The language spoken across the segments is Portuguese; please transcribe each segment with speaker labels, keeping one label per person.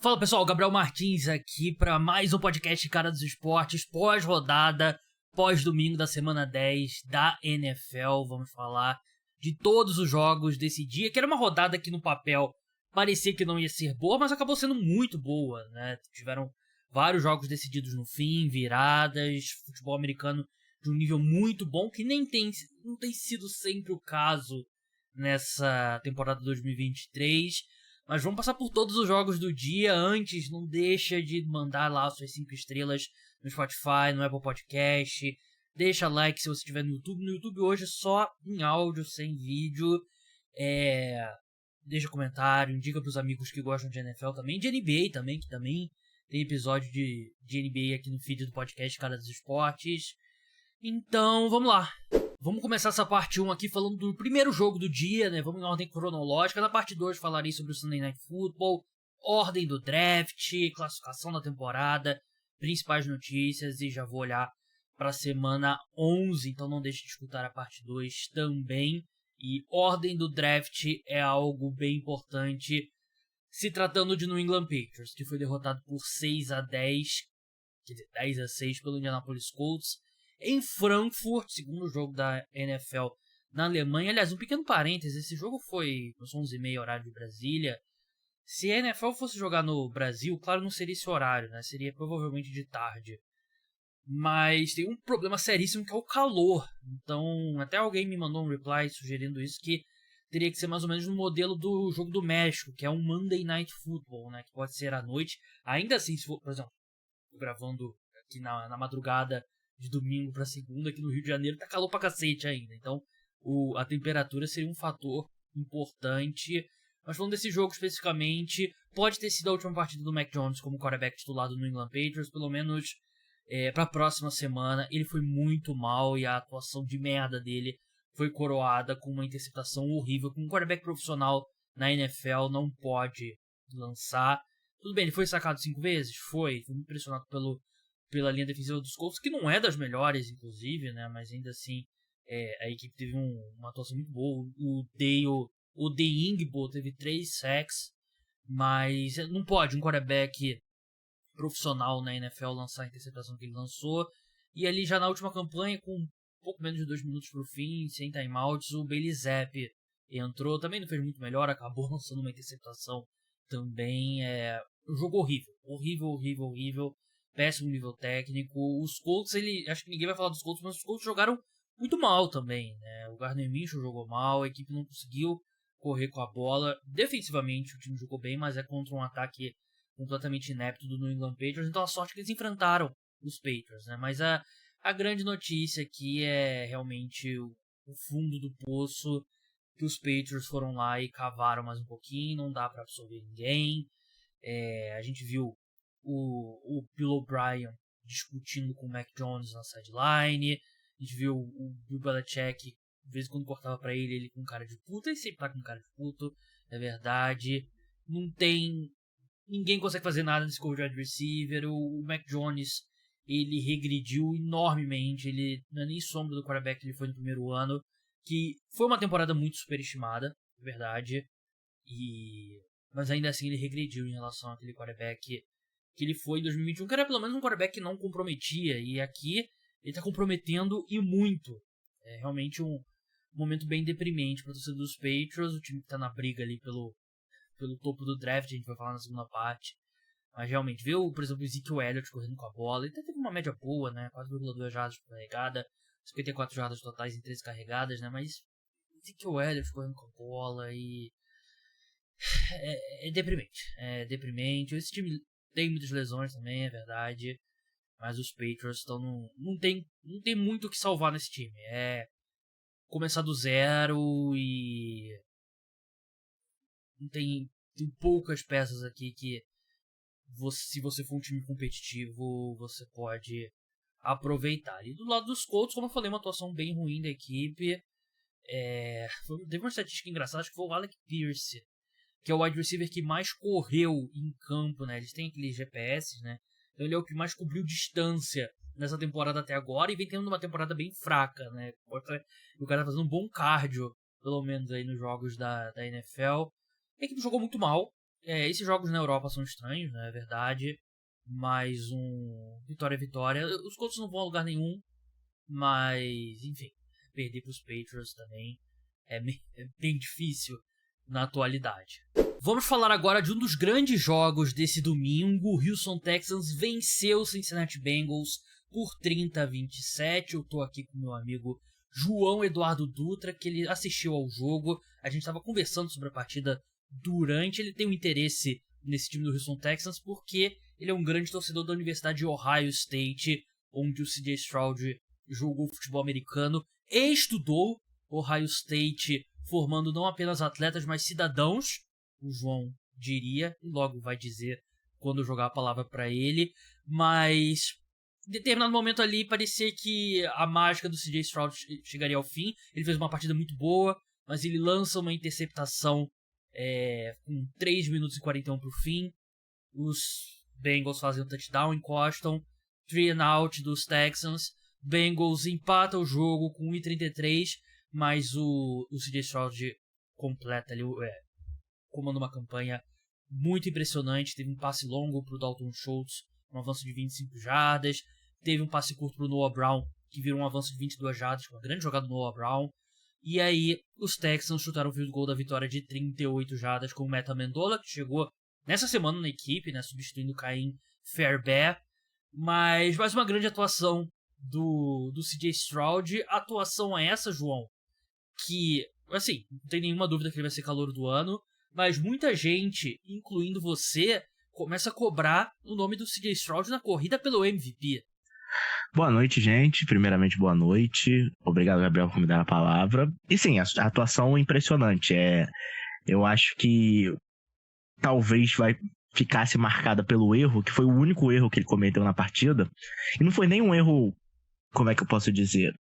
Speaker 1: Fala pessoal, Gabriel Martins aqui para mais um podcast Cara dos Esportes, pós-rodada, pós-domingo da semana 10 da NFL. Vamos falar de todos os jogos desse dia, que era uma rodada que no papel parecia que não ia ser boa, mas acabou sendo muito boa, né? Tiveram vários jogos decididos no fim, viradas, futebol americano de um nível muito bom, que não tem sido sempre o caso nessa temporada 2023. Mas vamos passar por todos os jogos do dia. Antes, não deixa de mandar lá suas 5 estrelas no Spotify, no Apple Podcast. Deixa like se você estiver no YouTube. No YouTube hoje é só em áudio, sem vídeo. Deixa comentário, indica pros amigos que gostam de NFL também. De NBA também, que também tem episódio de NBA aqui no feed do podcast Cara dos Esportes. Então, vamos lá. Vamos começar essa parte 1 aqui falando do primeiro jogo do dia, né? Vamos em ordem cronológica. Na parte 2 falarei sobre o Sunday Night Football, ordem do draft, classificação da temporada, principais notícias e já vou olhar para a semana 11, então não deixe de escutar a parte 2 também. E ordem do draft é algo bem importante, se tratando de New England Patriots, que foi derrotado por 6-10, quer dizer, 10-6 pelo Indianapolis Colts, em Frankfurt, segundo jogo da NFL na Alemanha. Aliás, um pequeno parênteses, esse jogo foi às 11h30 horário de Brasília. Se a NFL fosse jogar no Brasil, claro, não seria esse horário, né? Seria provavelmente de tarde. Mas tem um problema seríssimo que é o calor. Então, até alguém me mandou um reply sugerindo isso, que teria que ser mais ou menos no modelo do jogo do México, que é um Monday Night Football, né? Que pode ser à noite. Ainda assim, se for, por exemplo, gravando aqui na madrugada de domingo para segunda, aqui no Rio de Janeiro tá calor pra cacete ainda, então a temperatura seria um fator importante. Mas falando desse jogo especificamente, pode ter sido a última partida do Mac Jones como quarterback titular do New England Patriots, pelo menos para a próxima semana. Ele foi muito mal e a atuação de merda dele foi coroada com uma interceptação horrível, com um quarterback profissional na NFL não pode lançar. Tudo bem, ele foi sacado 5 vezes? Foi impressionado pela linha defensiva dos Colts, que não é das melhores, inclusive, né? Mas ainda assim, a equipe teve uma atuação muito boa. O The Ingbo teve 3 sacks, mas não pode um quarterback profissional na NFL lançar a interceptação que ele lançou. E ali já na última campanha, com um pouco menos de 2 minutos pro fim, sem timeouts, o Bailey Zappi entrou, também não fez muito melhor, acabou lançando uma interceptação também. Um jogo horrível. Péssimo nível técnico. Os Colts, acho que ninguém vai falar dos Colts, mas os Colts jogaram muito mal também, né? O Gardner Minshew jogou mal, a equipe não conseguiu correr com a bola. Defensivamente o time jogou bem, mas é contra um ataque completamente inepto do New England Patriots, então a sorte que eles enfrentaram os Patriots, né? Mas a grande notícia aqui é realmente o fundo do poço, que os Patriots foram lá e cavaram mais um pouquinho, não dá para absorver ninguém. A gente viu o Bill O'Brien discutindo com o Mac Jones na sideline. A gente viu o Bill Belichick, de vez em quando cortava pra ele com cara de puta. Ele sempre tá com cara de puto, é verdade. Ninguém consegue fazer nada nesse corpo de wide receiver. O Mac Jones, ele regrediu enormemente. Ele não é nem sombra do quarterback que ele foi no primeiro ano, que foi uma temporada muito superestimada, é verdade. Mas ainda assim ele regrediu em relação àquele quarterback que ele foi em 2021, que era pelo menos um quarterback que não comprometia, e aqui ele tá comprometendo e muito. É realmente um momento bem deprimente para a torcida dos Patriots, o time que tá na briga ali pelo topo do draft, a gente vai falar na segunda parte. Mas realmente, viu, por exemplo, o Ezekiel Elliott correndo com a bola, ele até teve uma média boa, né, 4,2 jardas por carregada, 54 jardas totais em 13 carregadas, né, mas Ezekiel Elliott correndo com a bola e... É deprimente. Esse time tem muitas lesões também, é verdade. Mas os Patriots estão não tem muito o que salvar nesse time. É começar do zero e tem poucas peças aqui que se você for um time competitivo, você pode aproveitar. E do lado dos Colts, como eu falei, uma atuação bem ruim da equipe. Teve uma estatística engraçada, acho que foi o Alec Pierce, que é o wide receiver que mais correu em campo, né? Eles têm aqueles GPS, né? Então ele é o que mais cobriu distância nessa temporada até agora e vem tendo uma temporada bem fraca, né? O cara tá fazendo um bom cardio, pelo menos aí nos jogos da NFL. A equipe jogou muito mal, esses jogos na Europa são estranhos, né? É verdade. Mais um vitória. Os Colts não vão a lugar nenhum. Mas, enfim, perder para os Patriots também é bem difícil na atualidade. Vamos falar agora de um dos grandes jogos desse domingo. O Houston Texans venceu o Cincinnati Bengals por 30-27. Eu tô aqui com meu amigo João Eduardo Dutra, que ele assistiu ao jogo. A gente estava conversando sobre a partida durante. Ele tem um interesse nesse time do Houston Texans porque ele é um grande torcedor da Universidade de Ohio State, onde o C.J. Stroud jogou futebol americano e estudou Ohio State, formando não apenas atletas, mas cidadãos, o João diria, e logo vai dizer quando eu jogar a palavra para ele, mas em determinado momento ali parecia que a mágica do C.J. Stroud chegaria ao fim. Ele fez uma partida muito boa, mas ele lança uma interceptação com 3 minutos e 41 pro fim. Os Bengals fazem um touchdown, encostam, 3 and out dos Texans. Bengals empata o jogo com 1:33, mas o C.J. Stroud completa ali, comanda uma campanha muito impressionante. Teve um passe longo pro Dalton Schultz, um avanço de 25 jardas. Teve um passe curto pro Noah Brown, que virou um avanço de 22 jardas, com uma grande jogada do Noah Brown. E aí, os Texans chutaram o field goal da vitória de 38 jardas com o Matt Amendola, que chegou nessa semana na equipe, né, substituindo o Caim Fairbairn. Mas mais uma grande atuação do C.J. Stroud. A atuação é essa, João, que, assim, não tem nenhuma dúvida que ele vai ser calouro do ano, mas muita gente, incluindo você, começa a cobrar o nome do C.J. Stroud na corrida pelo MVP.
Speaker 2: Boa noite, gente. Primeiramente, boa noite. Obrigado, Gabriel, por me dar a palavra. E sim, a atuação é impressionante. Eu acho que talvez ficasse marcada pelo erro, que foi o único erro que ele cometeu na partida. E não foi nem um erro, como é que eu posso dizer,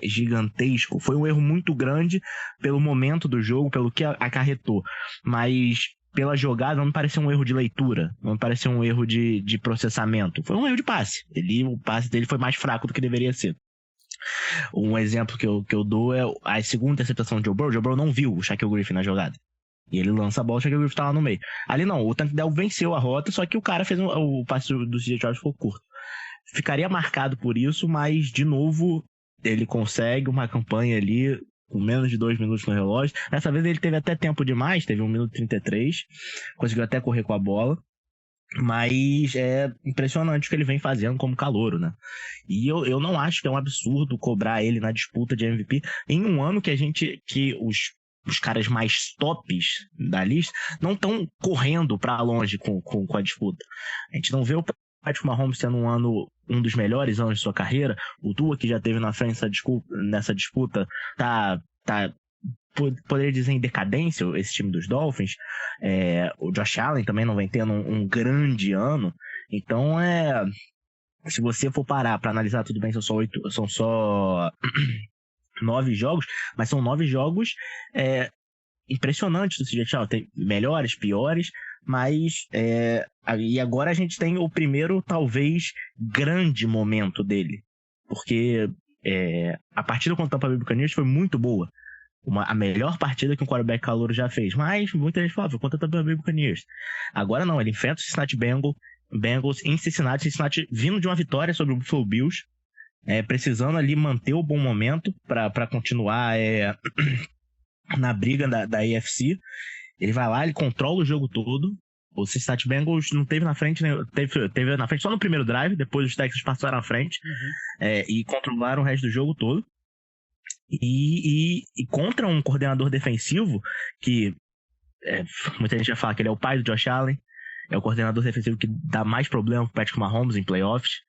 Speaker 2: gigantesco. Foi um erro muito grande pelo momento do jogo, pelo que acarretou. Mas pela jogada não me pareceu um erro de leitura, não me pareceu um erro de processamento. Foi um erro de passe. O passe dele foi mais fraco do que deveria ser. Um exemplo que eu dou é a segunda interceptação de Joe Burrow. O Joe Burrow não viu o Shaquille Griffin na jogada. E ele lança a bola, o Shaquille Griffin tá lá no meio. Ali não, o Tank Dell venceu a rota, só que o cara fez o passe do C.J. Stroud ficou curto. Ficaria marcado por isso, mas de novo ele consegue uma campanha ali com menos de 2 minutos no relógio. Dessa vez ele teve até tempo demais, teve 1 minuto e 33, conseguiu até correr com a bola. Mas é impressionante o que ele vem fazendo como calouro, né? E eu não acho que é um absurdo cobrar ele na disputa de MVP em um ano que os caras mais tops da lista não estão correndo pra longe com a disputa. A gente não vê o Patrick Mahomes tendo um dos melhores anos de sua carreira. O Tua, que já teve na frente nessa disputa, poderia dizer em decadência, esse time dos Dolphins. O Josh Allen também não vem tendo um grande ano. Então, se você for parar para analisar, tudo bem, são só 9 jogos, mas são 9 jogos impressionantes do CJ Stroud. Tem melhores, piores, mas e agora a gente tem o primeiro, talvez, grande momento dele. Porque a partida contra o Tampa Bay Buccaneers foi muito boa. A melhor partida que um quarterback calouro já fez. Mas muita gente falava, contra o Tampa Bay Buccaneers. Agora não, ele enfrenta o Cincinnati Bengals em Cincinnati vindo de uma vitória sobre o Buffalo Bills, precisando ali manter o bom momento para continuar na briga da AFC. Ele vai lá, ele controla o jogo todo. O Cincinnati Bengals não teve na frente, né? Teve na frente só no primeiro drive, depois os Texans passaram na frente. E controlaram o resto do jogo todo. E contra um coordenador defensivo que muita gente vai falar que ele é o pai do Josh Allen, é o coordenador defensivo que dá mais problema pro Patrick Mahomes em playoffs,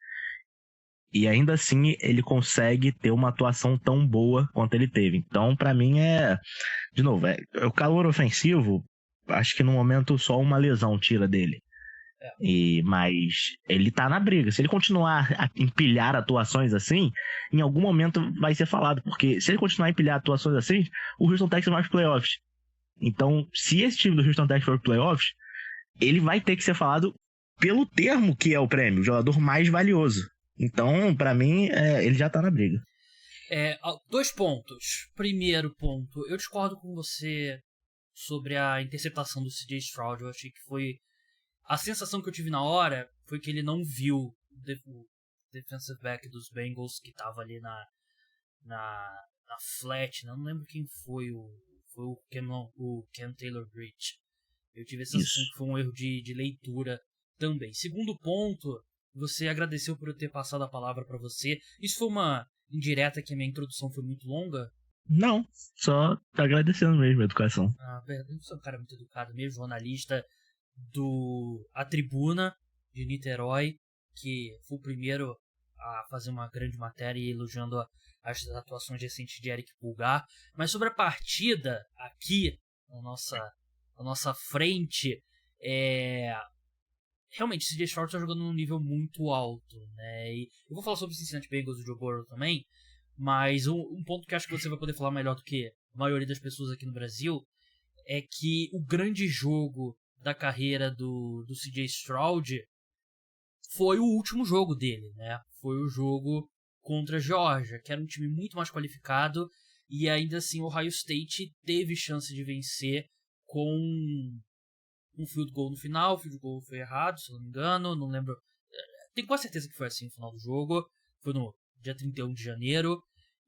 Speaker 2: e ainda assim ele consegue ter uma atuação tão boa quanto ele teve. Então, pra mim, de novo, o calor ofensivo, acho que no momento só uma lesão tira dele. Mas ele tá na briga. Se ele continuar a empilhar atuações assim, em algum momento vai ser falado. Porque se ele continuar a empilhar atuações assim, o Houston Texans vai para playoffs. Então, se esse time do Houston Texans for para playoffs, ele vai ter que ser falado pelo termo que é o prêmio, o jogador mais valioso. Então, pra mim, ele já tá na briga.
Speaker 1: 2 pontos. Primeiro ponto, eu discordo com você sobre a interceptação do CJ Stroud. Eu achei que foi... A sensação que eu tive na hora foi que ele não viu o defensive back dos Bengals que tava ali na flat, né? Eu não lembro quem foi o Ken Taylor-Britt. Eu tive a sensação que foi um erro de leitura também. Segundo ponto, você agradeceu por eu ter passado a palavra para você. Isso foi uma indireta que a minha introdução foi muito longa?
Speaker 2: Não, só tá agradecendo mesmo a educação.
Speaker 1: Eu sou um cara muito educado mesmo, jornalista A Tribuna de Niterói, que foi o primeiro a fazer uma grande matéria elogiando as atuações recentes de Eric Pulgar. Mas sobre a partida aqui na nossa frente, realmente, CJ Stroud está jogando num nível muito alto, né? E eu vou falar sobre o Cincinnati Bengals e o Joe Burrow também, mas um ponto que acho que você vai poder falar melhor do que a maioria das pessoas aqui no Brasil é que o grande jogo da carreira do CJ Stroud foi o último jogo dele, né? Foi o jogo contra a Georgia, que era um time muito mais qualificado, e ainda assim o Ohio State teve chance de vencer com um field goal no final. O field goal foi errado, se eu não me engano, não lembro. Tenho quase certeza que foi assim no final do jogo. Foi no dia 31 de janeiro.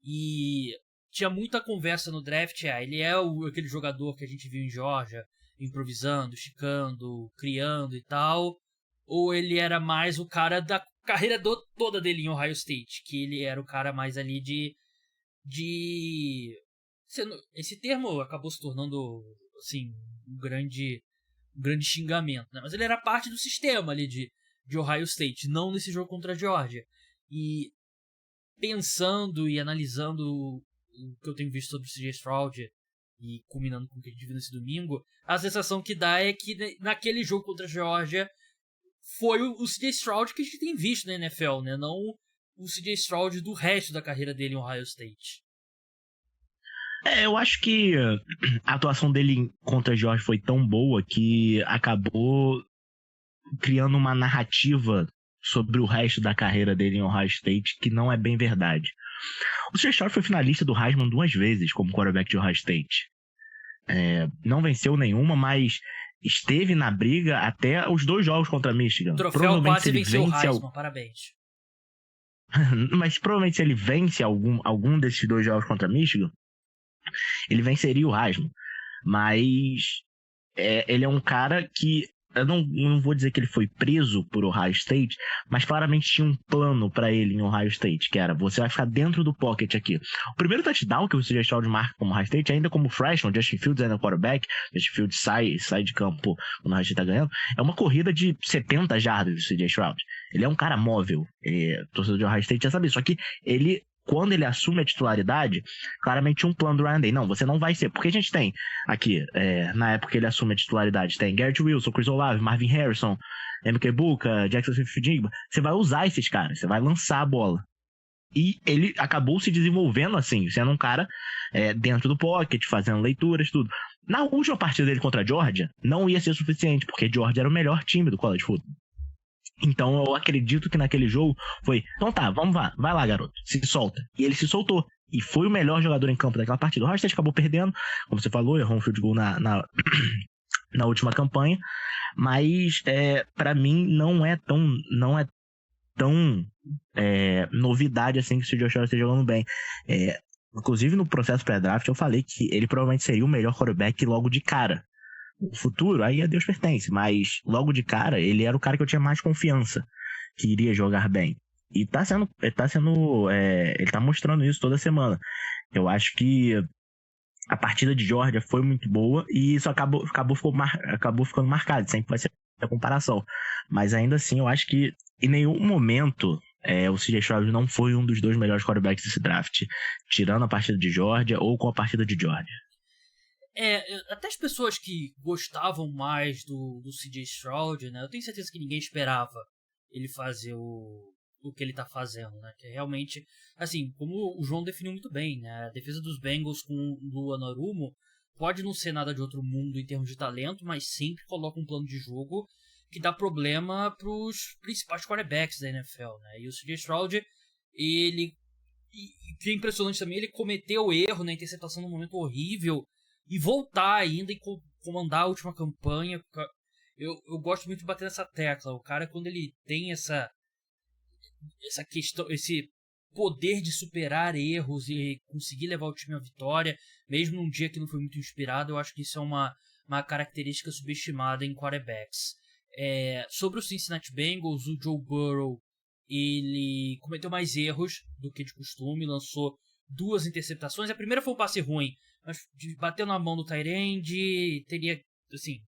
Speaker 1: E tinha muita conversa no draft. Ele é aquele jogador que a gente viu em Georgia, improvisando, esticando, criando e tal. Ou ele era mais o cara da carreira toda dele em Ohio State, que ele era o cara mais ali de esse termo acabou se tornando assim um grande xingamento, né? Mas ele era parte do sistema ali de Ohio State, não nesse jogo contra a Georgia. E pensando e analisando o que eu tenho visto sobre o CJ Stroud e culminando com o que a gente viu nesse domingo, a sensação que dá é que naquele jogo contra a Georgia foi o CJ Stroud que a gente tem visto na NFL, né? Não o CJ Stroud do resto da carreira dele em Ohio State.
Speaker 2: Eu acho que a atuação dele contra a Georgia foi tão boa que acabou criando uma narrativa sobre o resto da carreira dele em Ohio State que não é bem verdade. O CJ Stroud foi finalista do Heisman 2 vezes como quarterback de Ohio State. Não venceu nenhuma, mas esteve na briga até os 2 jogos contra Michigan.
Speaker 1: O troféu quase venceu o Heisman, parabéns.
Speaker 2: Mas provavelmente se ele vence algum desses 2 jogos contra Michigan, ele venceria o Heisman. Mas ele é um cara que eu não vou dizer que ele foi preso por Ohio State, mas claramente tinha um plano pra ele em Ohio State, que era: você vai ficar dentro do pocket aqui. O primeiro touchdown que o CJ Stroud marca como Ohio State, ainda como freshman, Justin Fields ainda quarterback, Justin Fields sai de campo quando o Ohio State tá ganhando, é uma corrida de 70 jardas do CJ Stroud. Ele é um cara móvel, torcedor de Ohio State já sabe isso, só que ele, quando ele assume a titularidade, claramente tinha um plano do Ryan Day. Não, você não vai ser. Porque a gente tem aqui, na época que ele assume a titularidade, tem Garrett Wilson, Chris Olave, Marvin Harrison, MK Buka, Jackson Smith-Njigba. Você vai usar esses caras, você vai lançar a bola. E ele acabou se desenvolvendo assim, sendo um cara dentro do pocket, fazendo leituras, tudo. Na última partida dele contra a Georgia, não ia ser suficiente, porque Georgia era o melhor time do college football. Então eu acredito que naquele jogo foi: então tá, vamos lá, vai lá, garoto, se solta. E ele se soltou, e foi o melhor jogador em campo daquela partida. O Ohio State acabou perdendo, como você falou, errou um field goal na última campanha, mas pra mim não é tão novidade assim que o CJ Stroud esteja jogando bem. Inclusive no processo pré-draft eu falei que ele provavelmente seria o melhor quarterback logo de cara. O futuro, aí a Deus pertence, mas logo de cara, ele era o cara que eu tinha mais confiança que iria jogar bem. E ele tá mostrando isso toda semana. Eu acho que a partida de Georgia foi muito boa e isso acabou ficando marcado, sempre vai ser a comparação. Mas ainda assim, eu acho que em nenhum momento o CJ Stroud não foi um dos 2 melhores quarterbacks desse draft, tirando a partida de Georgia ou com a partida de Georgia.
Speaker 1: Até as pessoas que gostavam mais do CJ Stroud, né? Eu tenho certeza que ninguém esperava ele fazer o que ele tá fazendo, né? Que realmente, assim, como o João definiu muito bem, né? A defesa dos Bengals com o Lua Narumo pode não ser nada de outro mundo em termos de talento, mas sempre coloca um plano de jogo que dá problema pros principais quarterbacks da NFL, né? E o CJ Stroud, ele... E que é impressionante também, ele cometeu erro na interceptação num momento horrível e voltar ainda e comandar a última campanha. Eu gosto muito de bater nessa tecla. O cara, quando ele tem essa questão, esse poder de superar erros e conseguir levar o time à vitória, mesmo num dia que não foi muito inspirado, eu acho que isso é uma característica subestimada em quarterbacks. Sobre o Cincinnati Bengals, o Joe Burrow, ele cometeu mais erros do que de costume, lançou 2 interceptações. A primeira foi um passe ruim, mas bateu na mão do tight end, teria, assim,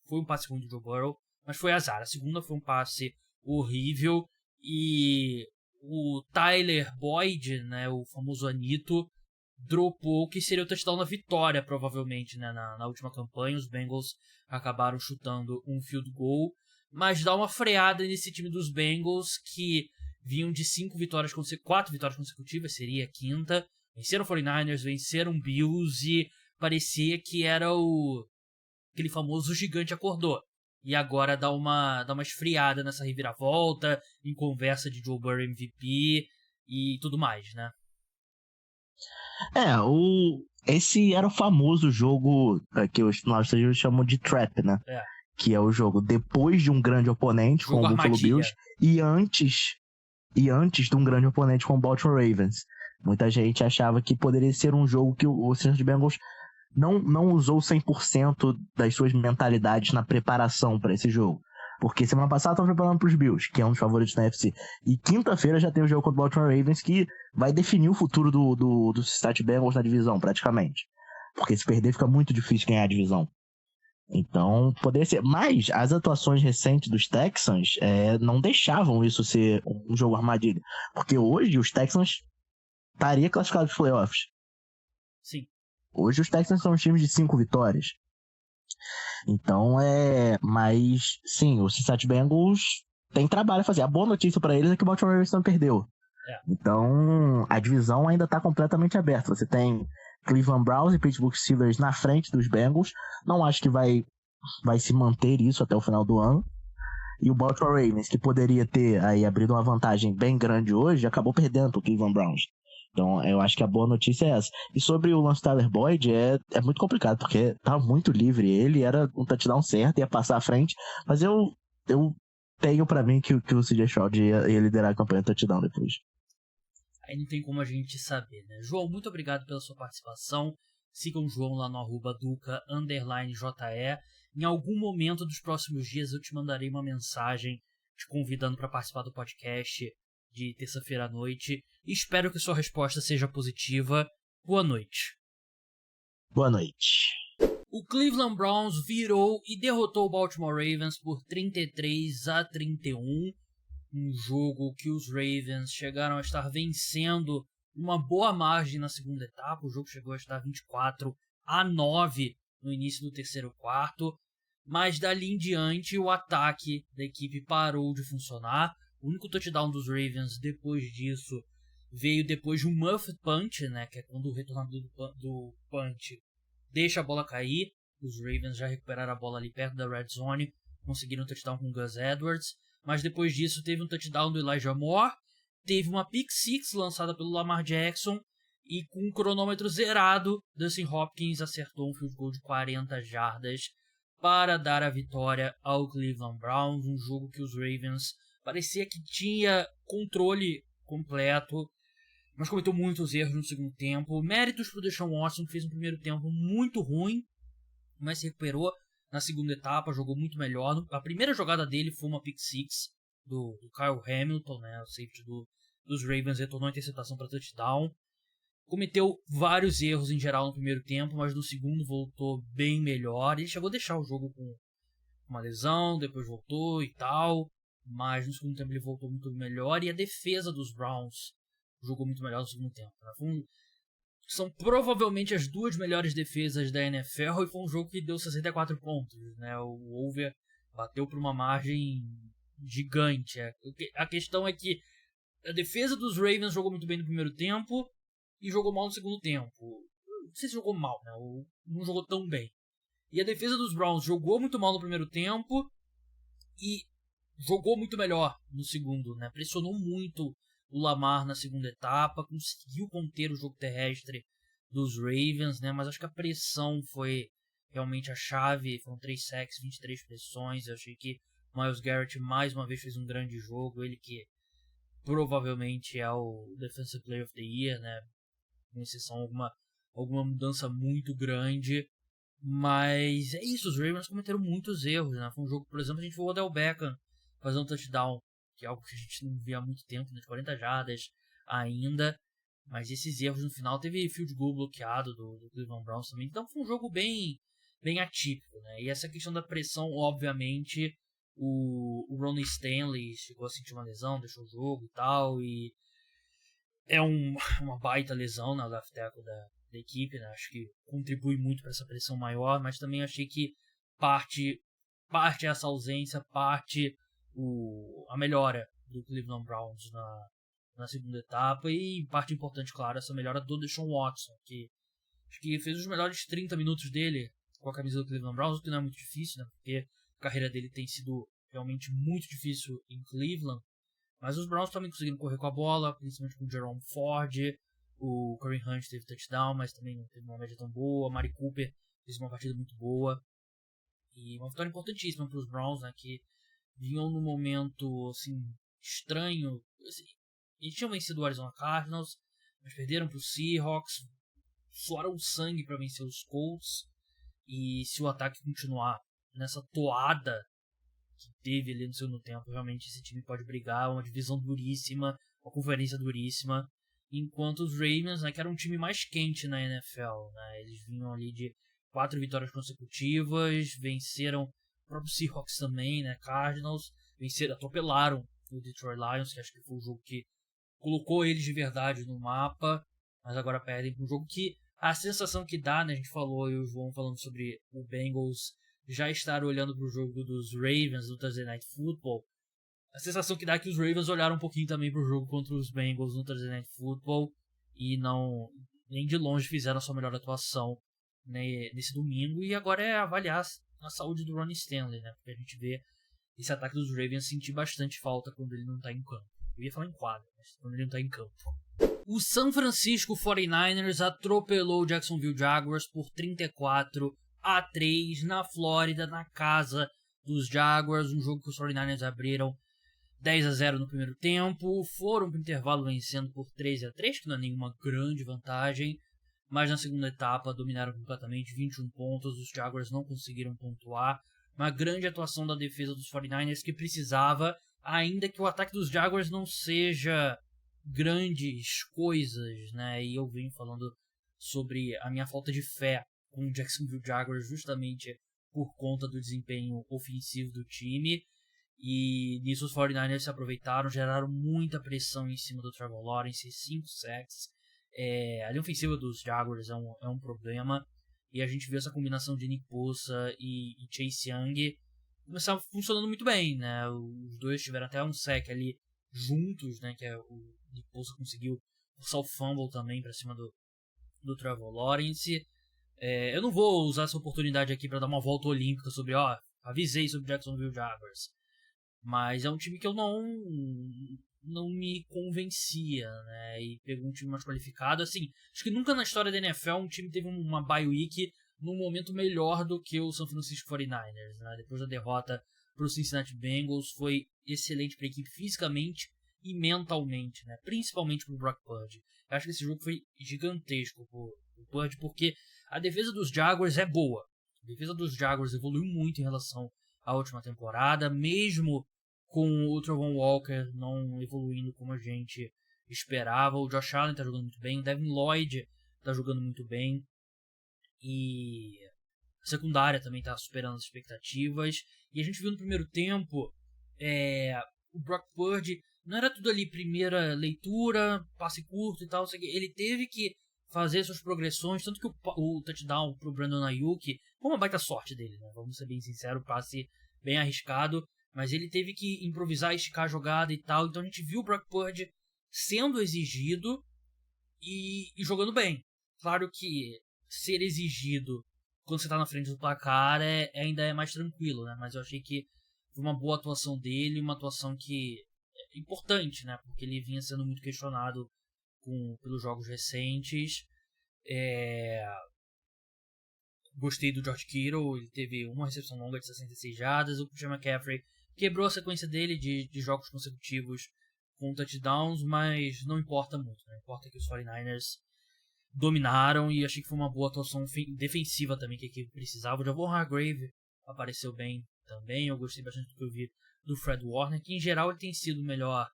Speaker 1: foi um passe ruim do Joe Burrow, mas foi azar. A segunda foi um passe horrível e o Tyler Boyd, né, o famoso Anito, dropou o que seria o touchdown da vitória, provavelmente, né, na última campanha. Os Bengals acabaram chutando um field goal, mas dá uma freada nesse time dos Bengals, que vinham de 4 vitórias consecutivas, seria a quinta. Venceram 49ers, venceram Bills e parecia que era aquele famoso gigante acordou. E agora dá uma esfriada nessa reviravolta, em conversa de Joe Burrow MVP e tudo mais, né?
Speaker 2: Esse era o famoso jogo que os nossos chamam de trap, né? Que é o jogo depois de um grande oponente, com o Buffalo Bills, e antes de um grande oponente com o Baltimore Ravens. Muita gente achava que poderia ser um jogo que o Cincinnati Bengals não usou 100% das suas mentalidades na preparação para esse jogo. Porque semana passada estavam preparando para os Bills, que é um dos favoritos da NFC. E quinta-feira já tem o jogo contra o Baltimore Ravens, que vai definir o futuro do Cincinnati Bengals na divisão, praticamente. Porque se perder fica muito difícil ganhar a divisão. Então, poderia ser. Mas as atuações recentes dos Texans não deixavam isso ser um jogo armadilha. Porque hoje os Texans estariam classificados para os playoffs.
Speaker 1: Sim.
Speaker 2: Hoje os Texans são um time de 5 vitórias. Então, mas, sim, o Cincinnati Bengals tem trabalho a fazer. A boa notícia para eles é que o Baltimore Ravens não perdeu. Então, a divisão ainda está completamente aberta. Você tem Cleveland Browns e Pittsburgh Steelers na frente dos Bengals. Não acho que vai se manter isso até o final do ano. E o Baltimore Ravens, que poderia ter aí abrido uma vantagem bem grande hoje, acabou perdendo o Cleveland Browns. Então, eu acho que a boa notícia é essa. E sobre o lance Tyler Boyd, é muito complicado, porque tava muito livre. Ele era um touchdown certo, ia passar à frente. Mas eu tenho pra mim que o CJ Stroud ia liderar a campanha de touchdown depois.
Speaker 1: Aí não tem como a gente saber, né? João, muito obrigado pela sua participação. Sigam o João lá no @duca_je. Em algum momento dos próximos dias eu te mandarei uma mensagem te convidando para participar do podcast de terça-feira à noite. Espero que sua resposta seja positiva. Boa noite.
Speaker 2: Boa noite.
Speaker 1: O Cleveland Browns virou e derrotou o Baltimore Ravens por 33-31. Um jogo que os Ravens chegaram a estar vencendo uma boa margem na segunda etapa. O jogo chegou a estar 24-9 no início do terceiro quarto. Mas dali em diante o ataque da equipe parou de funcionar. O único touchdown dos Ravens depois disso veio depois de um muff punt, né, que é quando o retornador do punt deixa a bola cair. Os Ravens já recuperaram a bola ali perto da red zone, conseguiram um touchdown com o Gus Edwards. Mas depois disso teve um touchdown do Elijah Moore, teve uma pick six lançada pelo Lamar Jackson e com um cronômetro zerado, Dustin Hopkins acertou um field goal de 40 jardas para dar a vitória ao Cleveland Browns. Um jogo que os Ravens parecia que tinha controle completo, mas cometeu muitos erros no segundo tempo. Méritos para o Deshaun Watson, que fez um primeiro tempo muito ruim, mas se recuperou na segunda etapa, jogou muito melhor. A primeira jogada dele foi uma pick six do Kyle Hamilton, né, o safety dos Ravens, retornou a interceptação para touchdown. Cometeu vários erros em geral no primeiro tempo, mas no segundo voltou bem melhor. Ele chegou a deixar o jogo com uma lesão, depois voltou e tal, mas no segundo tempo ele voltou muito melhor. E a defesa dos Browns jogou muito melhor no segundo tempo, né? São provavelmente as 2 melhores defesas da NFL e foi um jogo que deu 64 pontos, né? O over bateu por uma margem gigante. A questão é que a defesa dos Ravens jogou muito bem no primeiro tempo e jogou mal no segundo tempo. Não sei se jogou mal, né? Ou não jogou tão bem. E a defesa dos Browns jogou muito mal no primeiro tempo e jogou muito melhor no segundo, né? Pressionou muito o Lamar na segunda etapa, conseguiu conter o jogo terrestre dos Ravens, né? Mas acho que a pressão foi realmente a chave. Foram 3 sacks, 23 pressões. Eu achei que Myles Garrett mais uma vez fez um grande jogo. Ele que provavelmente é o Defensive Player of the Year, né? Com exceção alguma mudança muito grande. Mas é isso, os Ravens cometeram muitos erros, né? Foi um jogo, por exemplo, a gente viu o Odell Beckham fazer um touchdown, que é algo que a gente não via há muito tempo, né? De 40 jardas ainda. Mas esses erros no final, teve field goal bloqueado do Cleveland Browns também. Então foi um jogo bem atípico, né? E essa questão da pressão, obviamente, o Ronnie Stanley chegou a sentir uma lesão, deixou o jogo e tal, e é uma baita lesão na left tackle da equipe, né? Acho que contribui muito para essa pressão maior, mas também achei que parte essa ausência, parte a melhora do Cleveland Browns na segunda etapa, e parte importante, claro, essa melhora do Deshaun Watson, que acho que fez os melhores 30 minutos dele com a camisa do Cleveland Browns, o que não é muito difícil, né? Porque a carreira dele tem sido realmente muito difícil em Cleveland. Mas os Browns também conseguiram correr com a bola, principalmente com o Jerome Ford. O Kareem Hunt teve touchdown, mas também não teve uma média tão boa. Mari Cooper fez uma partida muito boa. E uma vitória importantíssima para os Browns, né, que vinham num momento assim, estranho. Assim, eles tinham vencido o Arizona Cardinals, mas perderam para os Seahawks. Suaram sangue para vencer os Colts. E se o ataque continuar nessa toada que teve ali no segundo tempo, realmente esse time pode brigar, uma divisão duríssima, uma conferência duríssima, enquanto os Ravens, né, que era um time mais quente na NFL, né, eles vinham ali de 4 vitórias consecutivas, venceram o próprio Seahawks também, né, Cardinals, atropelaram o Detroit Lions, que acho que foi o jogo que colocou eles de verdade no mapa, mas agora perdem para um jogo que a sensação que dá, né, a gente falou, e o João falando sobre o Bengals já estar olhando para o jogo dos Ravens no Thursday Night Football, a sensação que dá é que os Ravens olharam um pouquinho também para o jogo contra os Bengals no Thursday Night Football e não, nem de longe fizeram a sua melhor atuação, né, nesse domingo, e agora é avaliar a saúde do Ronnie Stanley, né, porque a gente vê esse ataque dos Ravens sentir bastante falta quando ele não está em campo. Eu ia falar em quadra, mas quando ele não está em campo. O San Francisco 49ers atropelou o Jacksonville Jaguars por 34-3 na Flórida, na casa dos Jaguars, um jogo que os 49ers abriram 10-0 no primeiro tempo, foram para o intervalo vencendo por 13-3, que não é nenhuma grande vantagem, mas na segunda etapa dominaram completamente, 21 pontos, os Jaguars não conseguiram pontuar, uma grande atuação da defesa dos 49ers que precisava, ainda que o ataque dos Jaguars não seja grandes coisas, né, e eu venho falando sobre a minha falta de fé com o Jacksonville Jaguars justamente por conta do desempenho ofensivo do time, e nisso os 49ers se aproveitaram, geraram muita pressão em cima do Trevor Lawrence, 5 sacks, a linha ofensiva dos Jaguars é um problema, e a gente viu essa combinação de Nick Bosa e Chase Young começar funcionando muito bem, né, os dois tiveram até um sack ali juntos, né, que o Nick Bosa conseguiu forçar o fumble também para cima do Trevor Lawrence. Eu não vou usar essa oportunidade aqui para dar uma volta olímpica sobre, avisei sobre Jacksonville Jaguars, mas é um time que eu não me convencia, né, e pegou um time mais qualificado, assim, acho que nunca na história da NFL um time teve uma bye week num momento melhor do que o San Francisco 49ers, né, depois da derrota para o Cincinnati Bengals, foi excelente para a equipe fisicamente e mentalmente, né? Principalmente para o Brock Purdy. Eu acho que esse jogo foi gigantesco para o Purdy, porque a defesa dos Jaguars é boa. A defesa dos Jaguars evoluiu muito em relação à última temporada, mesmo com o Travon Walker não evoluindo como a gente esperava. O Josh Allen está jogando muito bem, o Devin Lloyd está jogando muito bem, e a secundária também está superando as expectativas. E a gente viu no primeiro tempo o Brock Purdy, não era tudo ali primeira leitura, passe curto e tal, ele teve que fazer suas progressões, tanto que o touchdown pro Brandon Ayuk foi uma baita sorte dele, né? Vamos ser bem sinceros, passe bem arriscado, mas ele teve que improvisar, esticar a jogada e tal, então a gente viu o Brock Purdy sendo exigido e jogando bem. Claro que ser exigido quando você tá na frente do placar ainda é mais tranquilo, né? Mas eu achei que foi uma boa atuação dele, uma atuação que é importante, né? Porque ele vinha sendo muito questionado pelos jogos recentes. Gostei do George Kittle, ele teve uma recepção longa de 66 jardas. O Christian McCaffrey quebrou a sequência dele de jogos consecutivos com touchdowns, mas não importa muito, né? Importa que os 49ers dominaram e achei que foi uma boa atuação defensiva também que a equipe precisava. O Javon Hargrave apareceu bem também, eu gostei bastante do que eu vi do Fred Warner, que em geral ele tem sido o melhor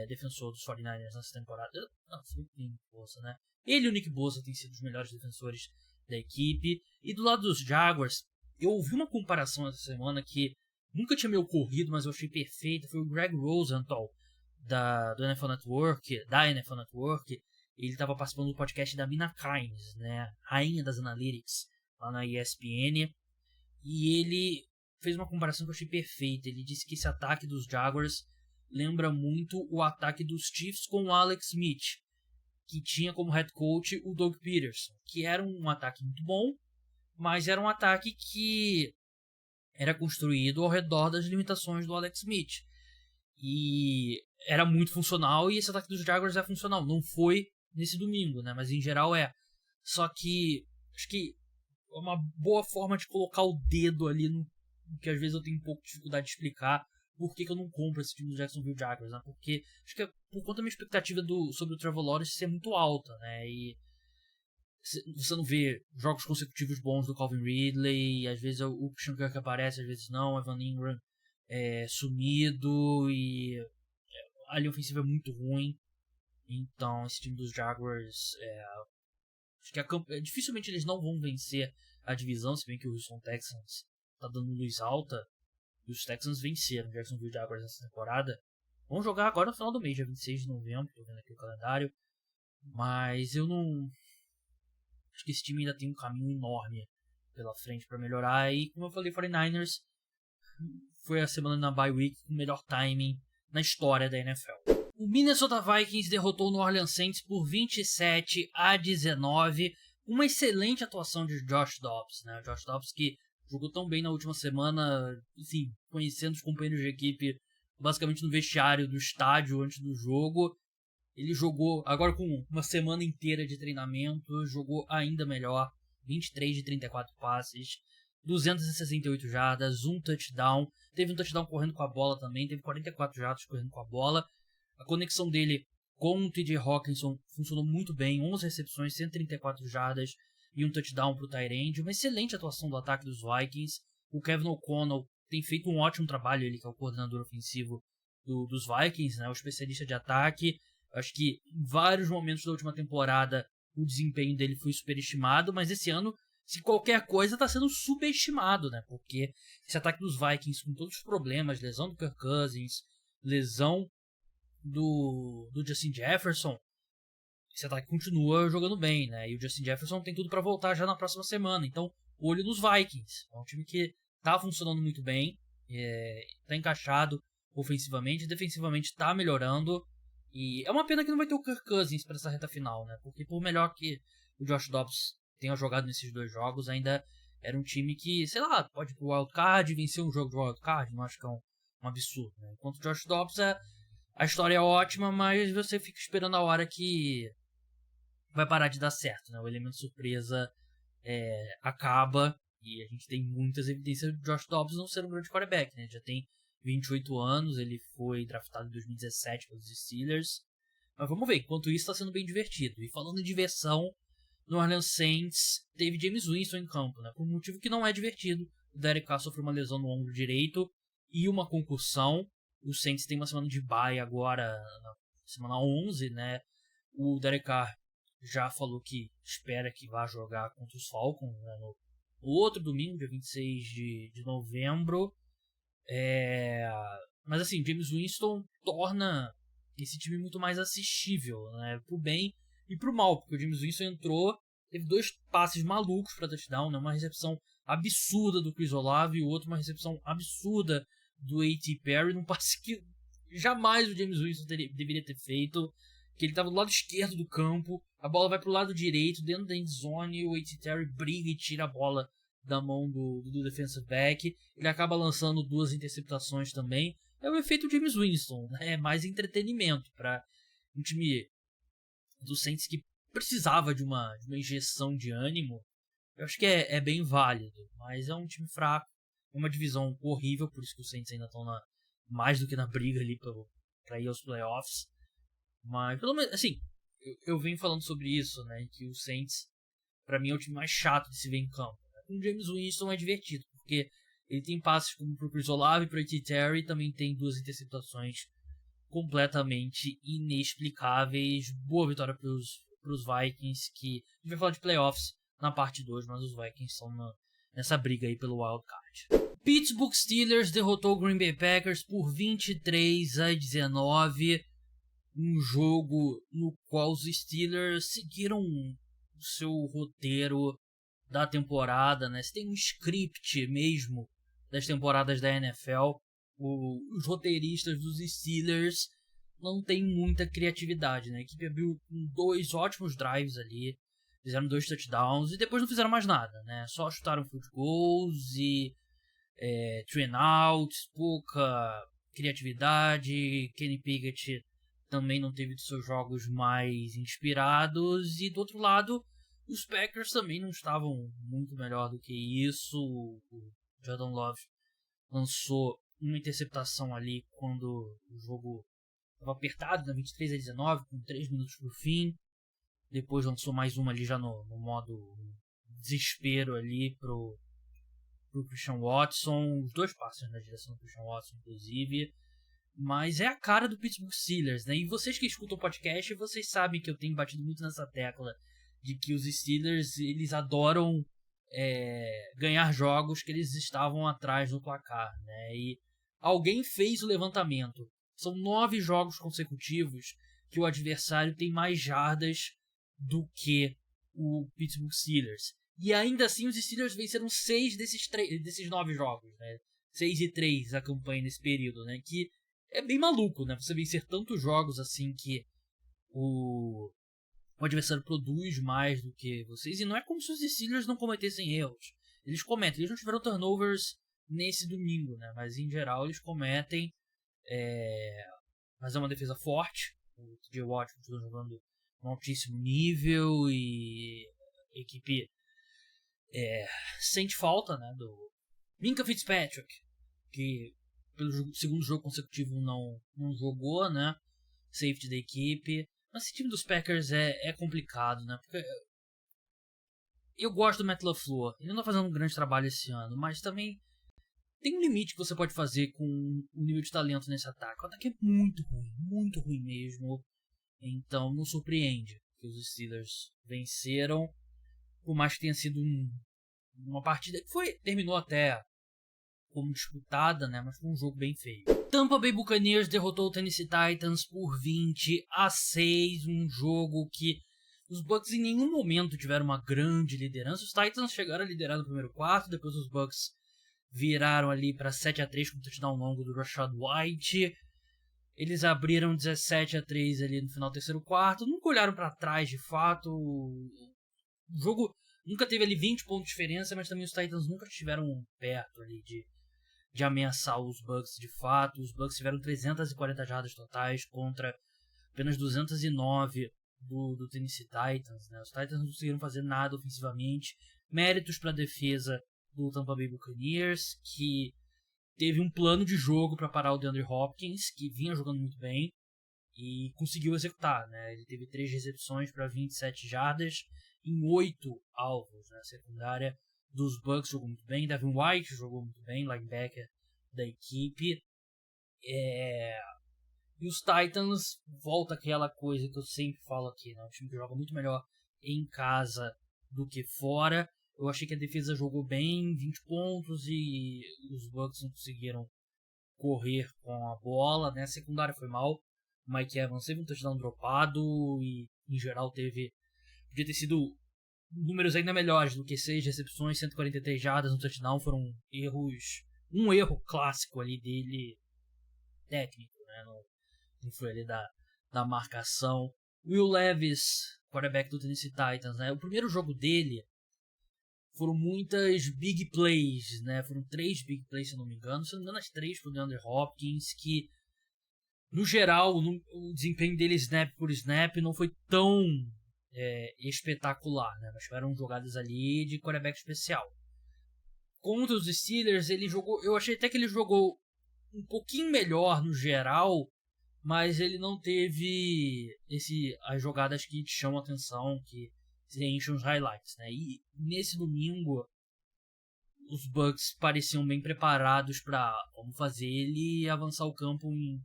Speaker 1: defensor dos 49ers nessa temporada. Não, tem Bosa, né? Ele e o Nick Bosa têm sido os melhores defensores da equipe. E do lado dos Jaguars, eu ouvi uma comparação essa semana que nunca tinha me ocorrido, mas eu achei perfeita. Foi o Greg Rosenthal do NFL Network, ele estava participando do podcast da Mina Kimes, né, rainha das analytics, lá na ESPN, e ele fez uma comparação que eu achei perfeita. Ele disse que esse ataque dos Jaguars lembra muito o ataque dos Chiefs com o Alex Smith, que tinha como head coach o Doug Peterson, que era um ataque muito bom, mas era um ataque que era construído ao redor das limitações do Alex Smith. E era muito funcional, e esse ataque dos Jaguars é funcional. Não foi nesse domingo, né? Mas em geral é. Só que acho que é uma boa forma de colocar o dedo ali no que às vezes eu tenho um pouco de dificuldade de explicar por que eu não compro esse time do Jacksonville Jaguars, né? Porque acho que é por conta da minha expectativa sobre o Trevor Lawrence ser muito alta, né? E você não vê jogos consecutivos bons do Calvin Ridley, e às vezes o Christian Kirk aparece, às vezes não, o Evan Ingram sumido, e a linha ofensiva é muito ruim. Então esse time dos Jaguars acho que dificilmente eles não vão vencer a divisão, se bem que o Houston Texans tá dando luz alta, e os Texans venceram o Jacksonville Jaguars nessa temporada. Vão jogar agora no final do mês, dia 26 de novembro, tô vendo aqui o calendário, mas eu não acho que esse time ainda tem um caminho enorme pela frente para melhorar. E como eu falei, 49ers foi a semana na bye week com o melhor timing na história da NFL. O Minnesota Vikings derrotou o New Orleans Saints por 27-19. Uma excelente atuação de Josh Dobbs, né? O Josh Dobbs que jogou tão bem na última semana, assim, conhecendo os companheiros de equipe basicamente no vestiário do estádio antes do jogo. Ele jogou agora com uma semana inteira de treinamento, jogou ainda melhor, 23 de 34 passes, 268 jardas, um touchdown, teve um touchdown correndo com a bola também, teve 44 jardas correndo com a bola. A conexão dele com o TJ Hawkinson funcionou muito bem, 11 recepções, 134 jardas e um touchdown para o tight end. Uma excelente atuação do ataque dos Vikings. O Kevin O'Connell tem feito um ótimo trabalho, ele que é o coordenador ofensivo dos Vikings, né, o especialista de ataque. Acho que em vários momentos da última temporada o desempenho dele foi superestimado, mas esse ano, se qualquer coisa, está sendo subestimado, né? Porque esse ataque dos Vikings, com todos os problemas, lesão do Kirk Cousins, lesão do Justin Jefferson, esse ataque continua jogando bem, né? E o Justin Jefferson tem tudo para voltar já na próxima semana. Então, olho nos Vikings. É um time que tá funcionando muito bem, tá encaixado ofensivamente, defensivamente tá melhorando. E é uma pena que não vai ter o Kirk Cousins para essa reta final, né? Porque por melhor que o Josh Dobbs tenha jogado nesses dois jogos, ainda era um time que, sei lá, pode ir pro wildcard e vencer um jogo de wildcard. Não acho que é um absurdo, né? Enquanto o Josh Dobbs a história é ótima, mas você fica esperando a hora que vai parar de dar certo, né? O elemento surpresa acaba, e a gente tem muitas evidências de Josh Dobbs não ser um grande quarterback, né? Já tem 28 anos, ele foi draftado em 2017 pelos Steelers. Mas vamos ver, enquanto isso está sendo bem divertido. E falando em diversão, no Orleans Saints teve James Winston em campo, né? Por um motivo que não é divertido. O Derek Carr sofreu uma lesão no ombro direito e uma concussão. O Saints tem uma semana de bye agora, na semana 11, né? O Derek Carr já falou que espera que vá jogar contra os Falcons, né? No outro domingo, dia 26 de novembro. Mas assim, James Winston torna esse time muito mais assistível, né? Pro bem e pro mal, porque o James Winston entrou, teve 2 passes malucos para touchdown, né? Uma recepção absurda do Chris Olave e o outro uma recepção absurda do A.T. Perry, num passe que jamais o James Winston deveria ter feito, que ele estava do lado esquerdo do campo, a bola vai pro lado direito, dentro da endzone, e o A.T. Terry briga e tira a bola da mão do defensive back. Ele acaba lançando 2 interceptações também. É o efeito James Winston, né? É mais entretenimento para um time do Saints que precisava de uma injeção de ânimo, eu acho que é bem válido. Mas é um time fraco, é uma divisão horrível, por isso que os Saints ainda estão mais do que na briga ali pra ir aos playoffs. Mas, pelo menos, assim, eu venho falando sobre isso, né? Que o Saints, pra mim, é o time mais chato de se ver em campo. Com o James Winston é divertido, porque ele tem passes como pro Chris Olave e pro A.T. Terry, e também tem 2 interceptações completamente inexplicáveis. Boa vitória pros Vikings, que a gente vai falar de playoffs na parte 2, mas os Vikings estão nessa briga aí pelo Wild Card. Pittsburgh Steelers derrotou o Green Bay Packers por 23-19. Um jogo no qual os Steelers seguiram o seu roteiro da temporada, né? Se tem um script mesmo das temporadas da NFL, os roteiristas dos Steelers não tem muita criatividade, né? A equipe abriu com 2 ótimos drives ali, fizeram 2 touchdowns e depois não fizeram mais nada, né? Só chutaram field goals e three and outs, pouca criatividade. Kenny Pickett também não teve de seus jogos mais inspirados, e do outro lado os Packers também não estavam muito melhor do que isso. O Jordan Love lançou uma interceptação ali quando o jogo estava apertado, na 23-19, com 3 minutos pro fim. Depois lançou mais uma ali já no modo desespero ali pro Christian Watson. Os 2 passes na direção do Christian Watson, inclusive. Mas é a cara do Pittsburgh Steelers, né? E vocês que escutam o podcast, vocês sabem que eu tenho batido muito nessa tecla de que os Steelers, eles adoram ganhar jogos que eles estavam atrás do placar, né? E alguém fez o levantamento. São 9 jogos consecutivos que o adversário tem mais jardas do que o Pittsburgh Steelers. E ainda assim os Steelers venceram 6 desses 9 jogos, né? 6-3 a campanha nesse período, né? Que é bem maluco, né? Você vencer tantos jogos assim que o adversário produz mais do que vocês. E não é como se os Steelers não cometessem erros. Eles cometem. Eles não tiveram turnovers nesse domingo, né? Mas em geral eles cometem. Mas é uma defesa forte. O TJ Watt continua jogando um altíssimo nível. E a equipe sente falta, né, do Minkah Fitzpatrick, que pelo segundo jogo consecutivo não jogou, né? Safety da equipe. Mas esse time dos Packers é complicado, né? Porque eu gosto do Matt LaFleur. Ele não tá fazendo um grande trabalho esse ano, mas também tem um limite que você pode fazer com o nível de talento nesse ataque. O ataque é muito ruim mesmo. Então não surpreende que os Steelers venceram, por mais que tenha sido uma partida que terminou até como disputada, né? Mas foi um jogo bem feio. Tampa Bay Buccaneers derrotou o Tennessee Titans por 20-6, um jogo que os Bucks em nenhum momento tiveram uma grande liderança. Os Titans chegaram a liderar no primeiro quarto, depois os Bucks viraram ali para 7-3 com o touchdown longo do Rashad White. Eles abriram 17-3 ali no final do terceiro quarto, nunca olharam para trás de fato. O jogo nunca teve ali 20 pontos de diferença, mas também os Titans nunca estiveram perto ali de ameaçar os Bucks de fato. Os Bucks tiveram 340 jardas totais contra apenas 209 do Tennessee Titans, né? Os Titans não conseguiram fazer nada ofensivamente. Méritos para a defesa do Tampa Bay Buccaneers, que teve um plano de jogo para parar o DeAndre Hopkins, que vinha jogando muito bem, e conseguiu executar, né? Ele teve 3 recepções para 27 jardas em 8 alvos, né? A secundária dos Bucks jogou muito bem. Devin White jogou muito bem, linebacker da equipe. E os Titans, volta aquela coisa que eu sempre falo aqui, né? Um time que joga muito melhor em casa do que fora. Eu achei que a defesa jogou bem, 20 pontos, e os Bucks não conseguiram correr com a bola, né? A secundária foi mal. O Mike Evans teve um touchdown dropado e, em geral, podia ter sido números ainda melhores do que 6 recepções, 143 jardas no touchdown. Foram erros, um erro clássico ali dele, técnico, né? Não foi ali da marcação. Will Levis, quarterback do Tennessee Titans, né? O primeiro jogo dele foram muitas big plays, né? Foram 3 big plays, se não me engano. Se não me engano, as 3 pro DeAndre Hopkins, que no geral o desempenho dele snap por snap não foi tão espetacular, né? Mas tiveram jogadas ali de quarterback especial. Contra os Steelers, eu achei até que ele jogou um pouquinho melhor no geral, mas ele não teve as jogadas que te chamam a atenção, que se enchem os highlights, né? E nesse domingo, os Bucks pareciam bem preparados para vamos fazer ele avançar o campo em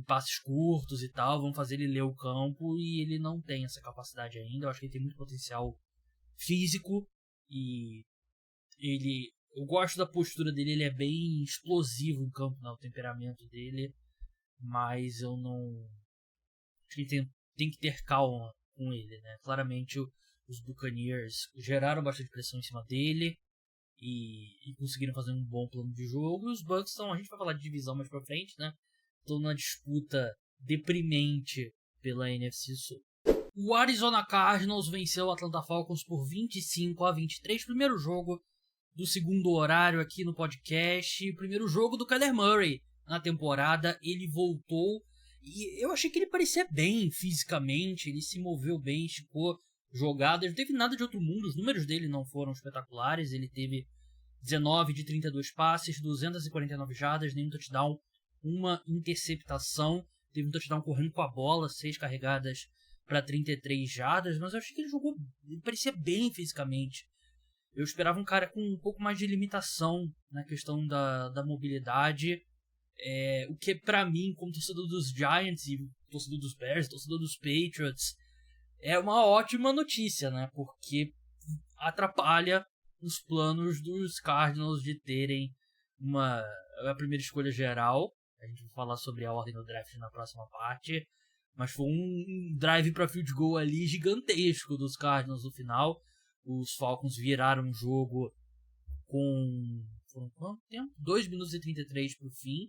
Speaker 1: passes curtos e tal, vamos fazer ele ler o campo, e ele não tem essa capacidade ainda. Eu acho que ele tem muito potencial físico e eu gosto da postura dele, ele é bem explosivo em campo, né, o temperamento dele, mas eu não acho que ele tem que ter calma com ele, né? Claramente os Buccaneers geraram bastante pressão em cima dele e conseguiram fazer um bom plano de jogo. E os Bucks estão, a gente vai falar de divisão mais pra frente, né? Estão numa disputa deprimente pela NFC Sul. O Arizona Cardinals venceu o Atlanta Falcons por 25-23. Primeiro jogo do segundo horário aqui no podcast. Primeiro jogo do Kyler Murray na temporada. Ele voltou e eu achei que ele parecia bem fisicamente. Ele se moveu bem, esticou jogadas. Não teve nada de outro mundo. Os números dele não foram espetaculares. Ele teve 19 de 32 passes, 249 jardas, nenhum touchdown, uma interceptação. Teve um touchdown correndo com a bola, 6 carregadas para 33 jardas, mas eu achei que ele parecia bem fisicamente. Eu esperava um cara com um pouco mais de limitação na questão da mobilidade, o que pra mim, como torcedor dos Giants e torcedor dos Bears, torcedor dos Patriots, é uma ótima notícia, né? Porque atrapalha os planos dos Cardinals de terem a primeira escolha geral. A gente vai falar sobre a ordem do draft na próxima parte. Mas foi um drive para field goal ali gigantesco dos Cardinals no final. Os Falcons viraram o jogo foram quanto tempo? 2 minutos e 33 pro fim.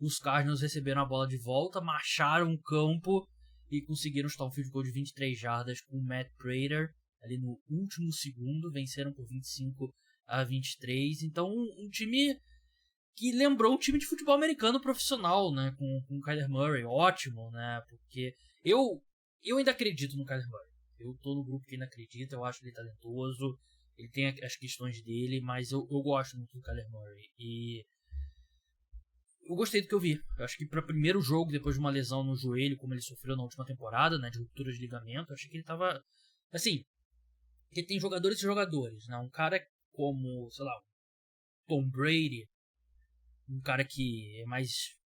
Speaker 1: Os Cardinals receberam a bola de volta, marcharam o campo e conseguiram chutar um field goal de 23 jardas com o Matt Prater ali no último segundo. Venceram por 25-23. Então um time que lembrou um time de futebol americano profissional, né, com o Kyler Murray, ótimo, né, porque eu ainda acredito no Kyler Murray, eu tô no grupo que ainda acredita, eu acho ele talentoso, ele tem as questões dele, mas eu gosto muito do Kyler Murray, e eu gostei do que eu vi. Eu acho que para primeiro jogo, depois de uma lesão no joelho, como ele sofreu na última temporada, né, de ruptura de ligamento, eu achei que ele tava, assim, porque tem jogadores e jogadores, né, um cara como, sei lá, Tom Brady, um cara que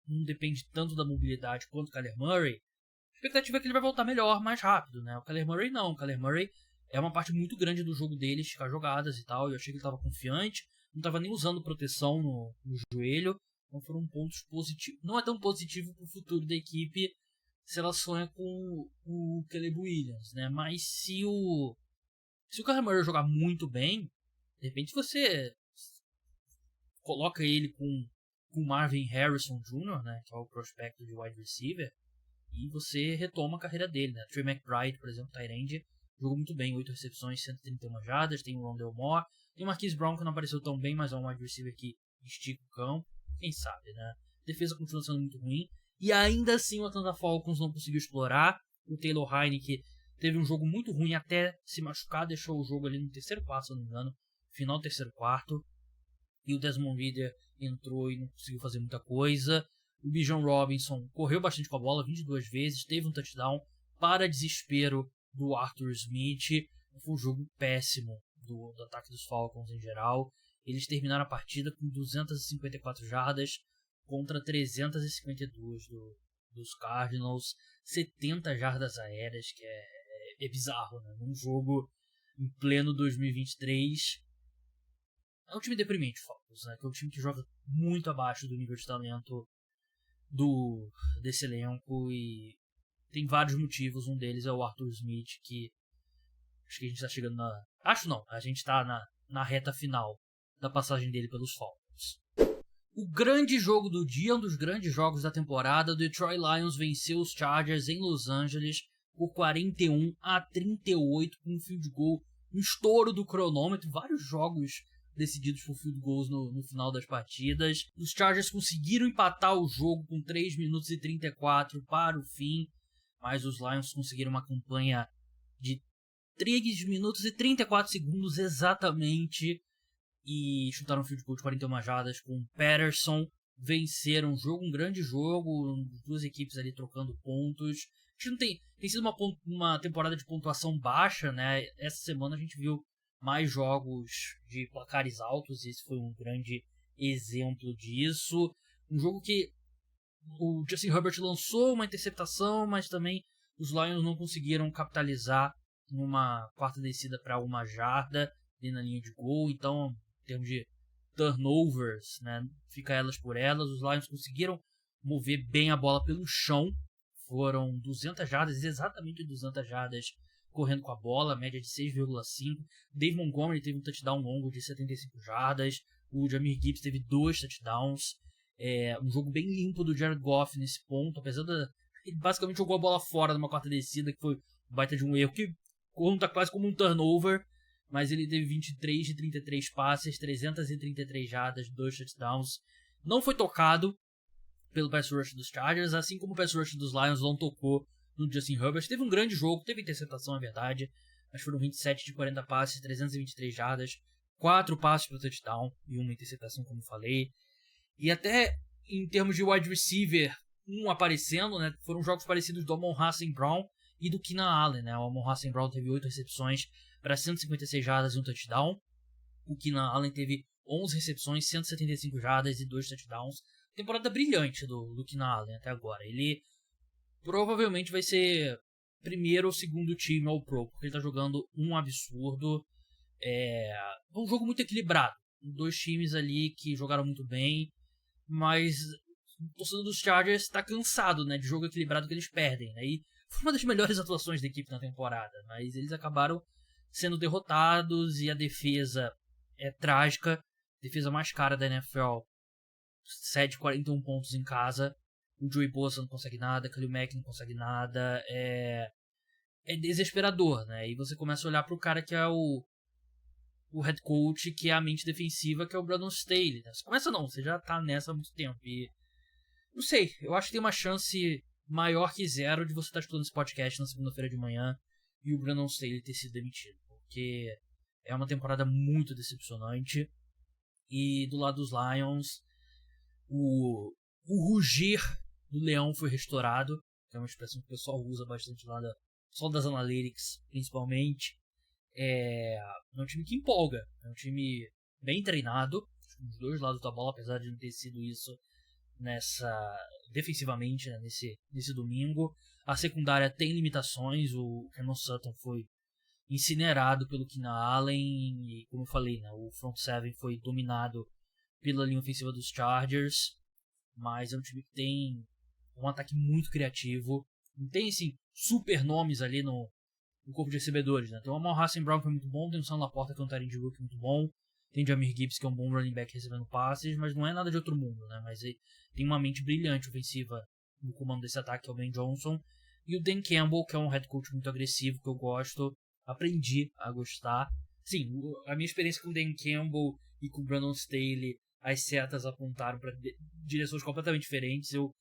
Speaker 1: não depende tanto da mobilidade quanto o Kyler Murray, a expectativa é que ele vai voltar melhor, mais rápido, né? O Kyler Murray não. O Kyler Murray é uma parte muito grande do jogo dele, esticar jogadas e tal. Eu achei que ele estava confiante, não estava nem usando proteção no joelho. Então foram pontos positivos. Não é tão positivo para o futuro da equipe se ela sonha com o Caleb Williams, né? Mas se o Kyler Murray jogar muito bem, de repente você coloca ele com Marvin Harrison Jr., né, que é o prospecto de wide receiver, e você retoma a carreira dele, né? Trey McBride, por exemplo, tight end, jogou muito bem, 8 recepções, 131 jardas, tem o Rondale Moore, tem o Marquise Brown, que não apareceu tão bem, mas é um wide receiver que estica o campo, quem sabe, né? A defesa continua sendo muito ruim, e ainda assim o Atlanta Falcons não conseguiu explorar. O Taylor Heinicke teve um jogo muito ruim até se machucar, deixou o jogo ali no terceiro quarto, se não me engano, final do terceiro quarto, e o Desmond Ridder entrou e não conseguiu fazer muita coisa. O Bijan Robinson correu bastante com a bola, 22 vezes, teve um touchdown para desespero do Arthur Smith. Foi um jogo péssimo do ataque dos Falcons em geral. Eles terminaram a partida com 254 jardas contra 352 dos Cardinals, 70 jardas aéreas, que é bizarro, né? Num jogo em pleno 2023. É um time deprimente, Falcons, né? Que é um time que joga muito abaixo do nível de talento desse elenco, e tem vários motivos. Um deles é o Arthur Smith, que acho que a gente tá chegando na... Acho não, a gente tá na reta final da passagem dele pelos Falcons. O grande jogo do dia, um dos grandes jogos da temporada, o Detroit Lions venceu os Chargers em Los Angeles por 41-38 com um field goal, um estouro do cronômetro, vários jogos decididos por field goals no final das partidas. Os Chargers conseguiram empatar o jogo com 3 minutos e 34 para o fim, mas os Lions conseguiram uma campanha de 3 minutos e 34 segundos exatamente. E chutaram um field goal de 41 jardas com o Patterson. Venceram o jogo, um grande jogo. Duas equipes ali trocando pontos. A gente não tem sido uma temporada de pontuação baixa, né? Essa semana a gente viu mais jogos de placares altos. Esse foi um grande exemplo disso. Um jogo que o Justin Herbert lançou uma interceptação, mas também os Lions não conseguiram capitalizar numa quarta descida para 1 jarda ali na linha de gol. Então, em termos de turnovers, né, fica elas por elas. Os Lions conseguiram mover bem a bola pelo chão. Foram 200 jardas, exatamente 200 jardas correndo com a bola, média de 6,5. Dave Montgomery teve um touchdown longo de 75 jardas. O Jahmyr Gibbs teve 2 touchdowns. Um jogo bem limpo do Jared Goff nesse ponto, apesar ele basicamente jogou a bola fora numa quarta descida, que foi um baita de um erro, que conta quase como um turnover, mas ele teve 23 de 33 passes, 333 jardas, 2 touchdowns. Não foi tocado pelo pass rush dos Chargers, assim como o pass rush dos Lions não tocou no Justin Herbert. Teve um grande jogo, teve interceptação, é verdade, mas foram 27 de 40 passes, 323 jardas, 4 passes para touchdown e uma interceptação, como falei. E até em termos de wide receiver, aparecendo, né, foram jogos parecidos do Amon-Ra St. Brown e do Keenan Allen, né? O Amon-Ra St. Brown teve 8 recepções para 156 jardas e um touchdown. O Keenan Allen teve 11 recepções, 175 jardas e 2 touchdowns. Temporada brilhante do Keenan Allen até agora. Ele provavelmente vai ser primeiro ou segundo time ao Pro, porque ele tá jogando um absurdo. Um jogo muito equilibrado. 2 times ali que jogaram muito bem, mas o torcedor dos Chargers está cansado, né, de jogo equilibrado que eles perdem, né? E foi uma das melhores atuações da equipe na temporada, mas eles acabaram sendo derrotados e a defesa é trágica. A defesa mais cara da NFL cede 41 pontos em casa. O Joey Bosa não consegue nada, Khalil Mack não consegue nada. É desesperador, né? E você começa a olhar para o cara que é o head coach, que é a mente defensiva, que é o Brandon Staley, né? Você começa não, você já tá nessa há muito tempo. E não sei, eu acho que tem uma chance maior que zero de você estar escutando esse podcast na segunda-feira de manhã e o Brandon Staley ter sido demitido, porque é uma temporada muito decepcionante. E do lado dos Lions, o rugir do leão foi restaurado, que é uma expressão que o pessoal usa bastante lá só das analytics, principalmente. É um time que empolga, é um time bem treinado, dos dois lados da bola, apesar de não ter sido isso defensivamente, né, nesse domingo. A secundária tem limitações, o Cameron Sutton foi incinerado pelo Keenan Allen e, como eu falei, né, o front seven foi dominado pela linha ofensiva dos Chargers, mas é um time que tem um ataque muito criativo, não tem assim super nomes ali no corpo de recebedores, né? Tem o Amon-Ra St. Brown, que é muito bom, tem o Sam Laporta, que é um Tyrann de Rook muito bom, tem o Jahmyr Gibbs, que é um bom running back recebendo passes, mas não é nada de outro mundo, né? Mas tem uma mente brilhante ofensiva no comando desse ataque, que é o Ben Johnson, e o Dan Campbell, que é um head coach muito agressivo, que eu gosto, aprendi a gostar. Sim, a minha experiência com o Dan Campbell e com o Brandon Staley, as setas apontaram para direções completamente diferentes. Eu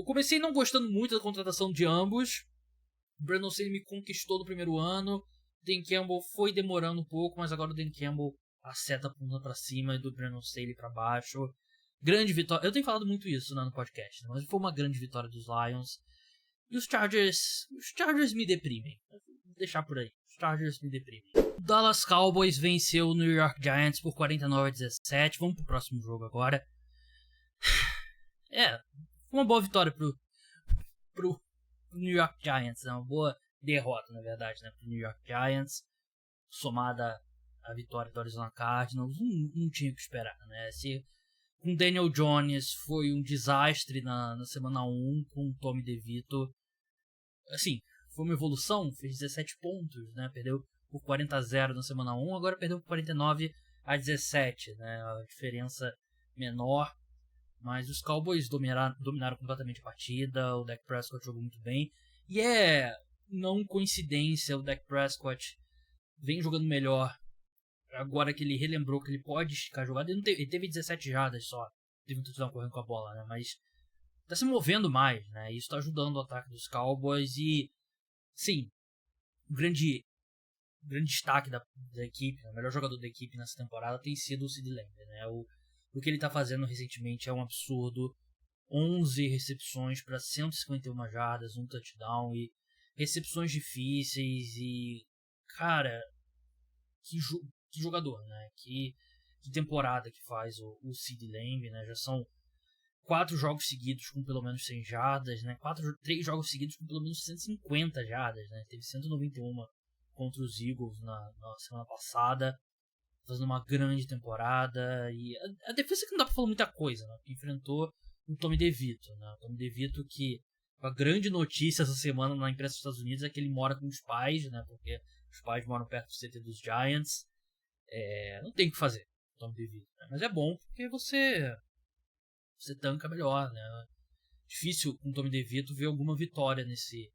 Speaker 1: comecei não gostando muito da contratação de ambos. O Brandon Staley me conquistou no primeiro ano. O Dan Campbell foi demorando um pouco, mas agora o Dan Campbell acerta a ponta pra cima e do Brandon Staley pra baixo. Grande vitória. Eu tenho falado muito isso, né, no podcast, né, mas foi uma grande vitória dos Lions. E os Chargers me deprimem. Vou deixar por aí. Os Chargers me deprimem. O Dallas Cowboys venceu o New York Giants por 49-17. Vamos pro próximo jogo agora. Foi uma boa vitória pro New York Giants, né? Uma boa derrota, na verdade, né, pro New York Giants, somada à vitória do Arizona Cardinals. Não tinha o que esperar, né? Com Daniel Jones foi um desastre na semana 1, com o Tommy DeVito, assim, foi uma evolução, fez 17 pontos, né? Perdeu por 40-0 na semana 1, agora perdeu por 49-17, né? A diferença menor. Mas os Cowboys dominaram completamente a partida, o Dak Prescott jogou muito bem. E não coincidência, o Dak Prescott vem jogando melhor agora que ele relembrou que ele pode esticar a jogada. Ele teve 17 jardas só, teve um touchdown correndo com a bola, né? Mas tá se movendo mais, né? Isso tá ajudando o ataque dos Cowboys e, sim, o grande destaque da equipe, o melhor jogador da equipe nessa temporada tem sido o CeeDee Lamb, né? O que ele tá fazendo recentemente é um absurdo. 11 recepções para 151 jardas, um touchdown e recepções difíceis e, cara, que jogador, né? Que temporada que faz o CeeDee Lamb, né? Já são 4 jogos seguidos com pelo menos 100 jardas, né? 3 jogos seguidos com pelo menos 150 jardas, né? Teve 191 contra os Eagles na semana passada, fazendo uma grande temporada. E a defesa que não dá pra falar muita coisa, né? Porque enfrentou o Tommy DeVito, né? O Tommy DeVito que a grande notícia essa semana na imprensa dos Estados Unidos é que ele mora com os pais, né? Porque os pais moram perto do CT dos Giants. Não tem o que fazer, Tommy DeVito, né? Mas é bom porque você tanca melhor, né? Difícil com o Tommy DeVito ver alguma vitória nesse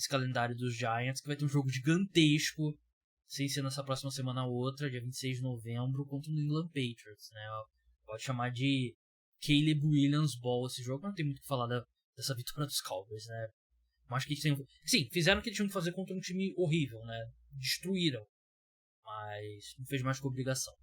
Speaker 1: calendário dos Giants, que vai ter um jogo gigantesco, sem ser nessa próxima semana ou outra, dia 26 de novembro, contra o New England Patriots, né? Pode chamar de Caleb Williams Ball esse jogo, não tem muito o que falar dessa vitória dos Cowboys, né? Mas que sim, fizeram o que eles tinham que fazer contra um time horrível, né? Destruíram, mas não fez mais que obrigação.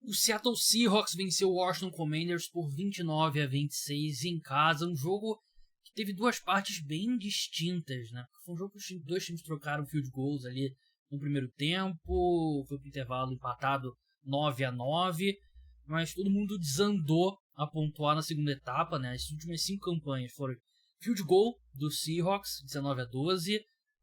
Speaker 1: O Seattle Seahawks venceu o Washington Commanders por 29-26 em casa, um jogo que teve duas partes bem distintas, né? Foi um jogo que os dois times trocaram field goals ali no primeiro tempo, foi pro intervalo empatado 9-9, mas todo mundo desandou a pontuar na segunda etapa, né? As últimas 5 campanhas foram field goal do Seahawks 19-12,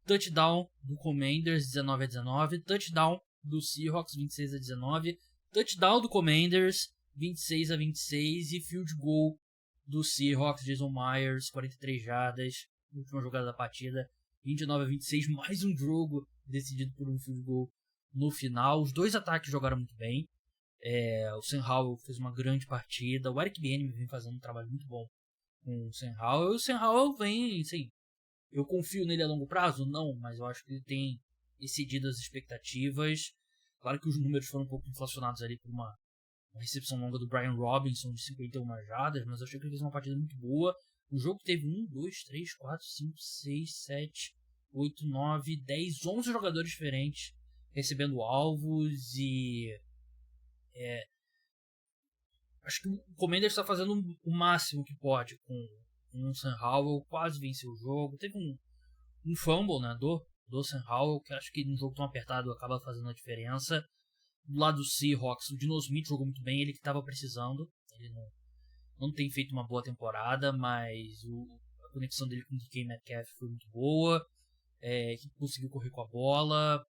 Speaker 1: touchdown do Commanders 19-19, touchdown do Seahawks 26-19, touchdown do Commanders 26-26 e field goal do Seahawks, Jason Myers 43 jardas, última jogada da partida, 29-26, mais um jogo decidido por um field goal no final. Os dois ataques jogaram muito bem. O Sam Howell fez uma grande partida. O Eric Bieniemy vem fazendo um trabalho muito bom com o Sam Howell. E o Sam Howell vem, assim, eu confio nele a longo prazo? Não, mas eu acho que ele tem excedido as expectativas. Claro que os números foram um pouco inflacionados ali por uma recepção longa do Brian Robinson de 51 jardas, mas eu achei que ele fez uma partida muito boa. O jogo teve 1, 2, 3, 4, 5, 6, 7, 8, 9, 10, 11 jogadores diferentes recebendo alvos e acho que o Commanders está fazendo o máximo que pode com o Sam Howell, quase venceu o jogo. Teve um fumble, né, do Sam Howell, que acho que num jogo tão apertado acaba fazendo a diferença. Do lado do Seahawks, o Dino Smith jogou muito bem, ele que estava precisando. Ele não tem feito uma boa temporada, mas a conexão dele com o DK Metcalf foi muito boa. Que conseguiu correr com a bola.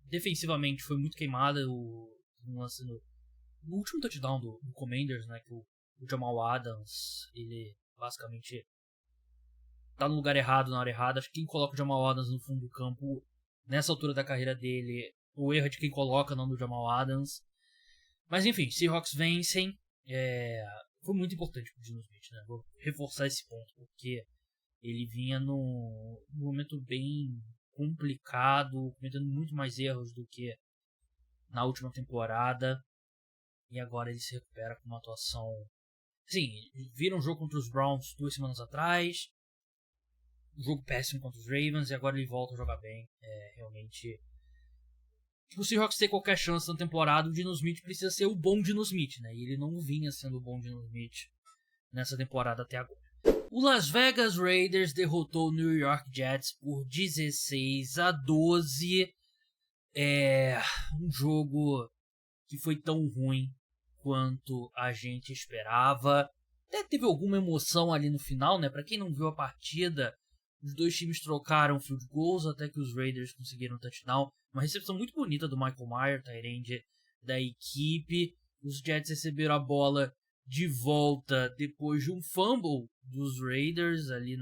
Speaker 1: Defensivamente foi muito queimada no último touchdown do Commanders, né, que o Jamal Adams, ele basicamente tá no lugar errado, na hora errada. Acho que quem coloca o Jamal Adams no fundo do campo, nessa altura da carreira dele, o erro é de quem coloca, não do Jamal Adams. Mas enfim, Seahawks vencem. Foi muito importante pro Dino Smith, né? Vou reforçar esse ponto, porque ele vinha num momento bem complicado, cometendo muito mais erros do que na última temporada. E agora ele se recupera com uma atuação... Sim, viram um jogo contra os Browns 2 semanas atrás. Um jogo péssimo contra os Ravens. E agora ele volta a jogar bem. Realmente... Tipo, o Seahawks ter qualquer chance na temporada, o Dino Smith precisa ser o bom Dino Smith, né? E ele não vinha sendo o bom Dino Smith nessa temporada até agora. O Las Vegas Raiders derrotou o New York Jets por 16-12. Um jogo que foi tão ruim quanto a gente esperava. Até teve alguma emoção ali no final, né? Pra quem não viu a partida, os dois times trocaram field goals até que os Raiders conseguiram touchdown. Uma recepção muito bonita do Michael Mayer, tight end da equipe. Os Jets receberam a bola de volta depois de um fumble dos Raiders ali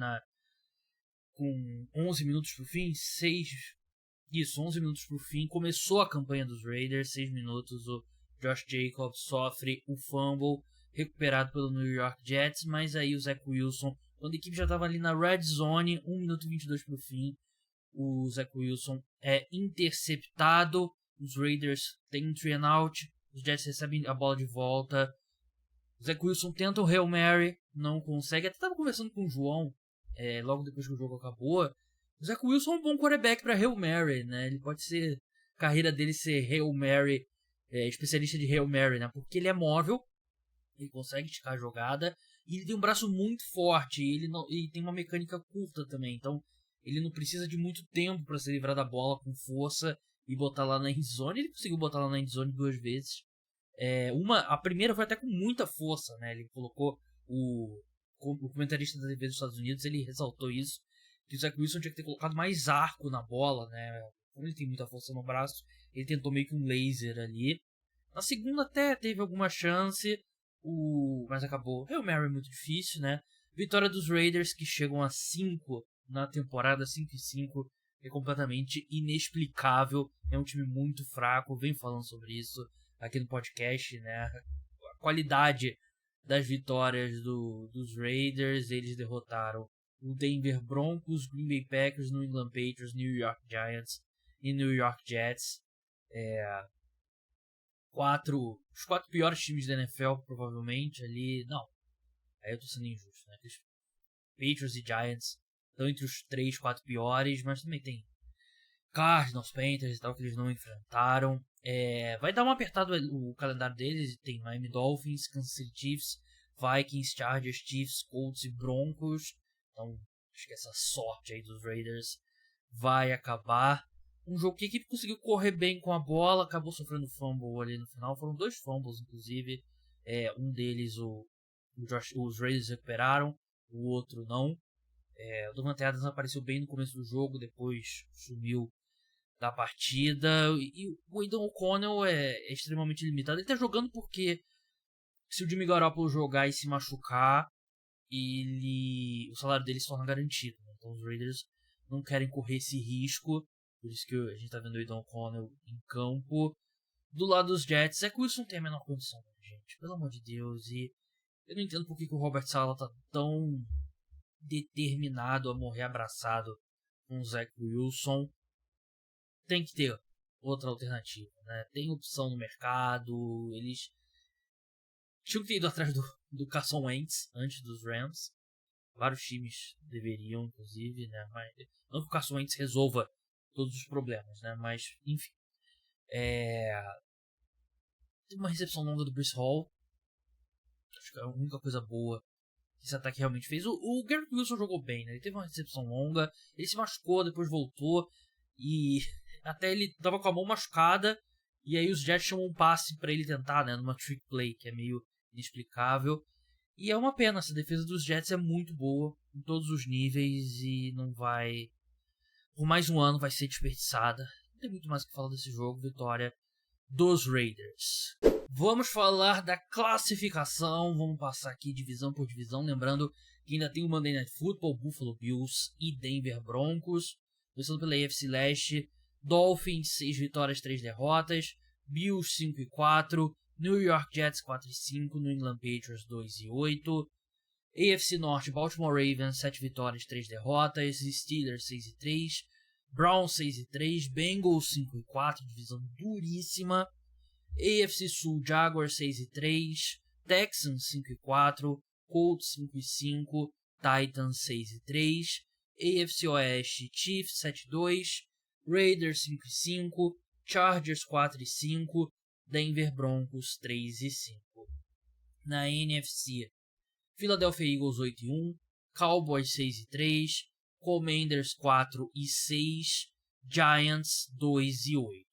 Speaker 1: com 11 minutos pro fim. 11 minutos pro fim. Começou a campanha dos Raiders, 6 minutos. O Josh Jacobs sofre o fumble, recuperado pelo New York Jets, mas aí o Zach Wilson, quando a equipe já estava ali na red zone, 1 minuto e 22 pro fim, o Zach Wilson é interceptado, os Raiders têm um 3 and out, os Jets recebem a bola de volta, o Zach Wilson tenta o Hail Mary, não consegue. Até estava conversando com o João logo depois que o jogo acabou, O Zach Wilson é um bom quarterback pra Hail Mary, né? Ele pode ser... A carreira dele ser Hail Mary, especialista de Hail Mary, né? Porque ele é móvel, ele consegue esticar a jogada, e ele tem um braço muito forte, e ele tem uma mecânica curta também, então ele não precisa de muito tempo para se livrar da bola com força e botar lá na endzone. Ele conseguiu botar lá na endzone 2 vezes. A primeira foi até com muita força, né? Ele colocou o comentarista da TV dos Estados Unidos, ele ressaltou isso, que o Zach Wilson tinha que ter colocado mais arco na bola, né? Como ele tem muita força no braço, ele tentou meio que um laser ali. Na segunda até teve alguma chance, mas acabou. Hail Mary é muito difícil, né? Vitória dos Raiders, que chegam a 5 na temporada, 5-5, é completamente inexplicável. É um time muito fraco, venho falando sobre isso aqui no podcast, né? A qualidade das vitórias dos Raiders, eles derrotaram o Denver Broncos, Green Bay Packers, New England Patriots, New York Giants e New York Jets. Os 4 piores times da NFL, provavelmente, ali. Não, aí eu tô sendo injusto, né? Os Patriots e Giants estão entre os 3, 4 piores, mas também tem Cardinals, Panthers e tal, que eles não enfrentaram. Vai dar uma apertada o calendário deles. Tem Miami Dolphins, Kansas City Chiefs, Vikings, Chargers, Chiefs, Colts e Broncos. Então, acho que essa sorte aí dos Raiders vai acabar. Um jogo que a equipe conseguiu correr bem com a bola, acabou sofrendo fumble ali no final. Foram 2 fumbles, inclusive. Um deles os Raiders recuperaram, o outro não. O Davante Adams apareceu bem no começo do jogo, depois sumiu da partida. E o Aidan O'Connell é extremamente limitado. Ele tá jogando porque se o Jimmy Garoppolo jogar e se machucar, o salário dele se torna garantido, né? Então os Raiders não querem correr esse risco. Por isso que a gente tá vendo o Aidan O'Connell em campo. Do lado dos Jets, Zach Wilson tem a menor condição, gente. Pelo amor de Deus. E eu não entendo por que o Robert Saleh tá tão determinado a morrer abraçado com o Zach Wilson. Tem que ter outra alternativa, né? Tem opção no mercado. Eles tinham que ter ido atrás do Carson Wentz antes dos Rams. Vários times deveriam, inclusive, né? Mas não que o Carson Wentz resolva todos os problemas, né? Mas, enfim. Tem uma recepção longa do Breece Hall. Acho que é a única coisa boa que esse ataque realmente fez. O Garrett Wilson jogou bem, né? Ele teve uma recepção longa, ele se machucou, depois voltou. E até ele tava com a mão machucada. E aí os Jets chamam um passe pra ele tentar, né? Numa trick play, que é meio inexplicável. E é uma pena, essa defesa dos Jets é muito boa em todos os níveis e não vai... Por mais um ano vai ser desperdiçada. Não tem muito mais o que falar desse jogo. Vitória dos Raiders. Vamos falar da classificação. Vamos passar aqui divisão por divisão. Lembrando que ainda tem o Monday Night Football, Buffalo Bills e Denver Broncos. Começando pela AFC Leste. Dolphins, 6 vitórias, 3 derrotas. Bills, 5-4. New York Jets, 4-5. New England Patriots, 2-8. AFC Norte, Baltimore Ravens, 7 vitórias, 3 derrotas. Steelers, 6-3. Browns 6-3, Bengals 5-4, divisão duríssima. AFC Sul, Jaguars 6-3, Texans 5-4, Colts 5-5, Titans 6-3, AFC Oeste, Chiefs 7-2, Raiders 5-5, Chargers 4-5, Denver Broncos 3-5. Na NFC, Philadelphia Eagles 8-1, Cowboys 6-3, Commanders 4-6, Giants 2-8.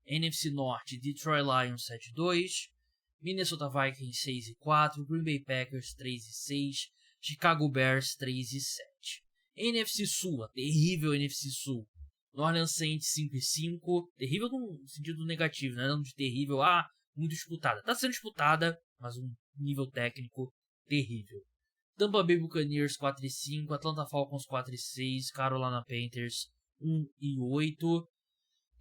Speaker 1: NFC Norte, Detroit Lions 7-2, Minnesota Vikings 6-4, Green Bay Packers 3-6, Chicago Bears 3-7. NFC Sul, a terrível NFC Sul, New Orleans Saints 5-5, terrível no sentido negativo, né? Não de terrível, muito disputada. Tá sendo disputada, mas um nível técnico terrível. Tampa Bay Buccaneers 4-5, Atlanta Falcons 4-6, Carolina Panthers 1-8,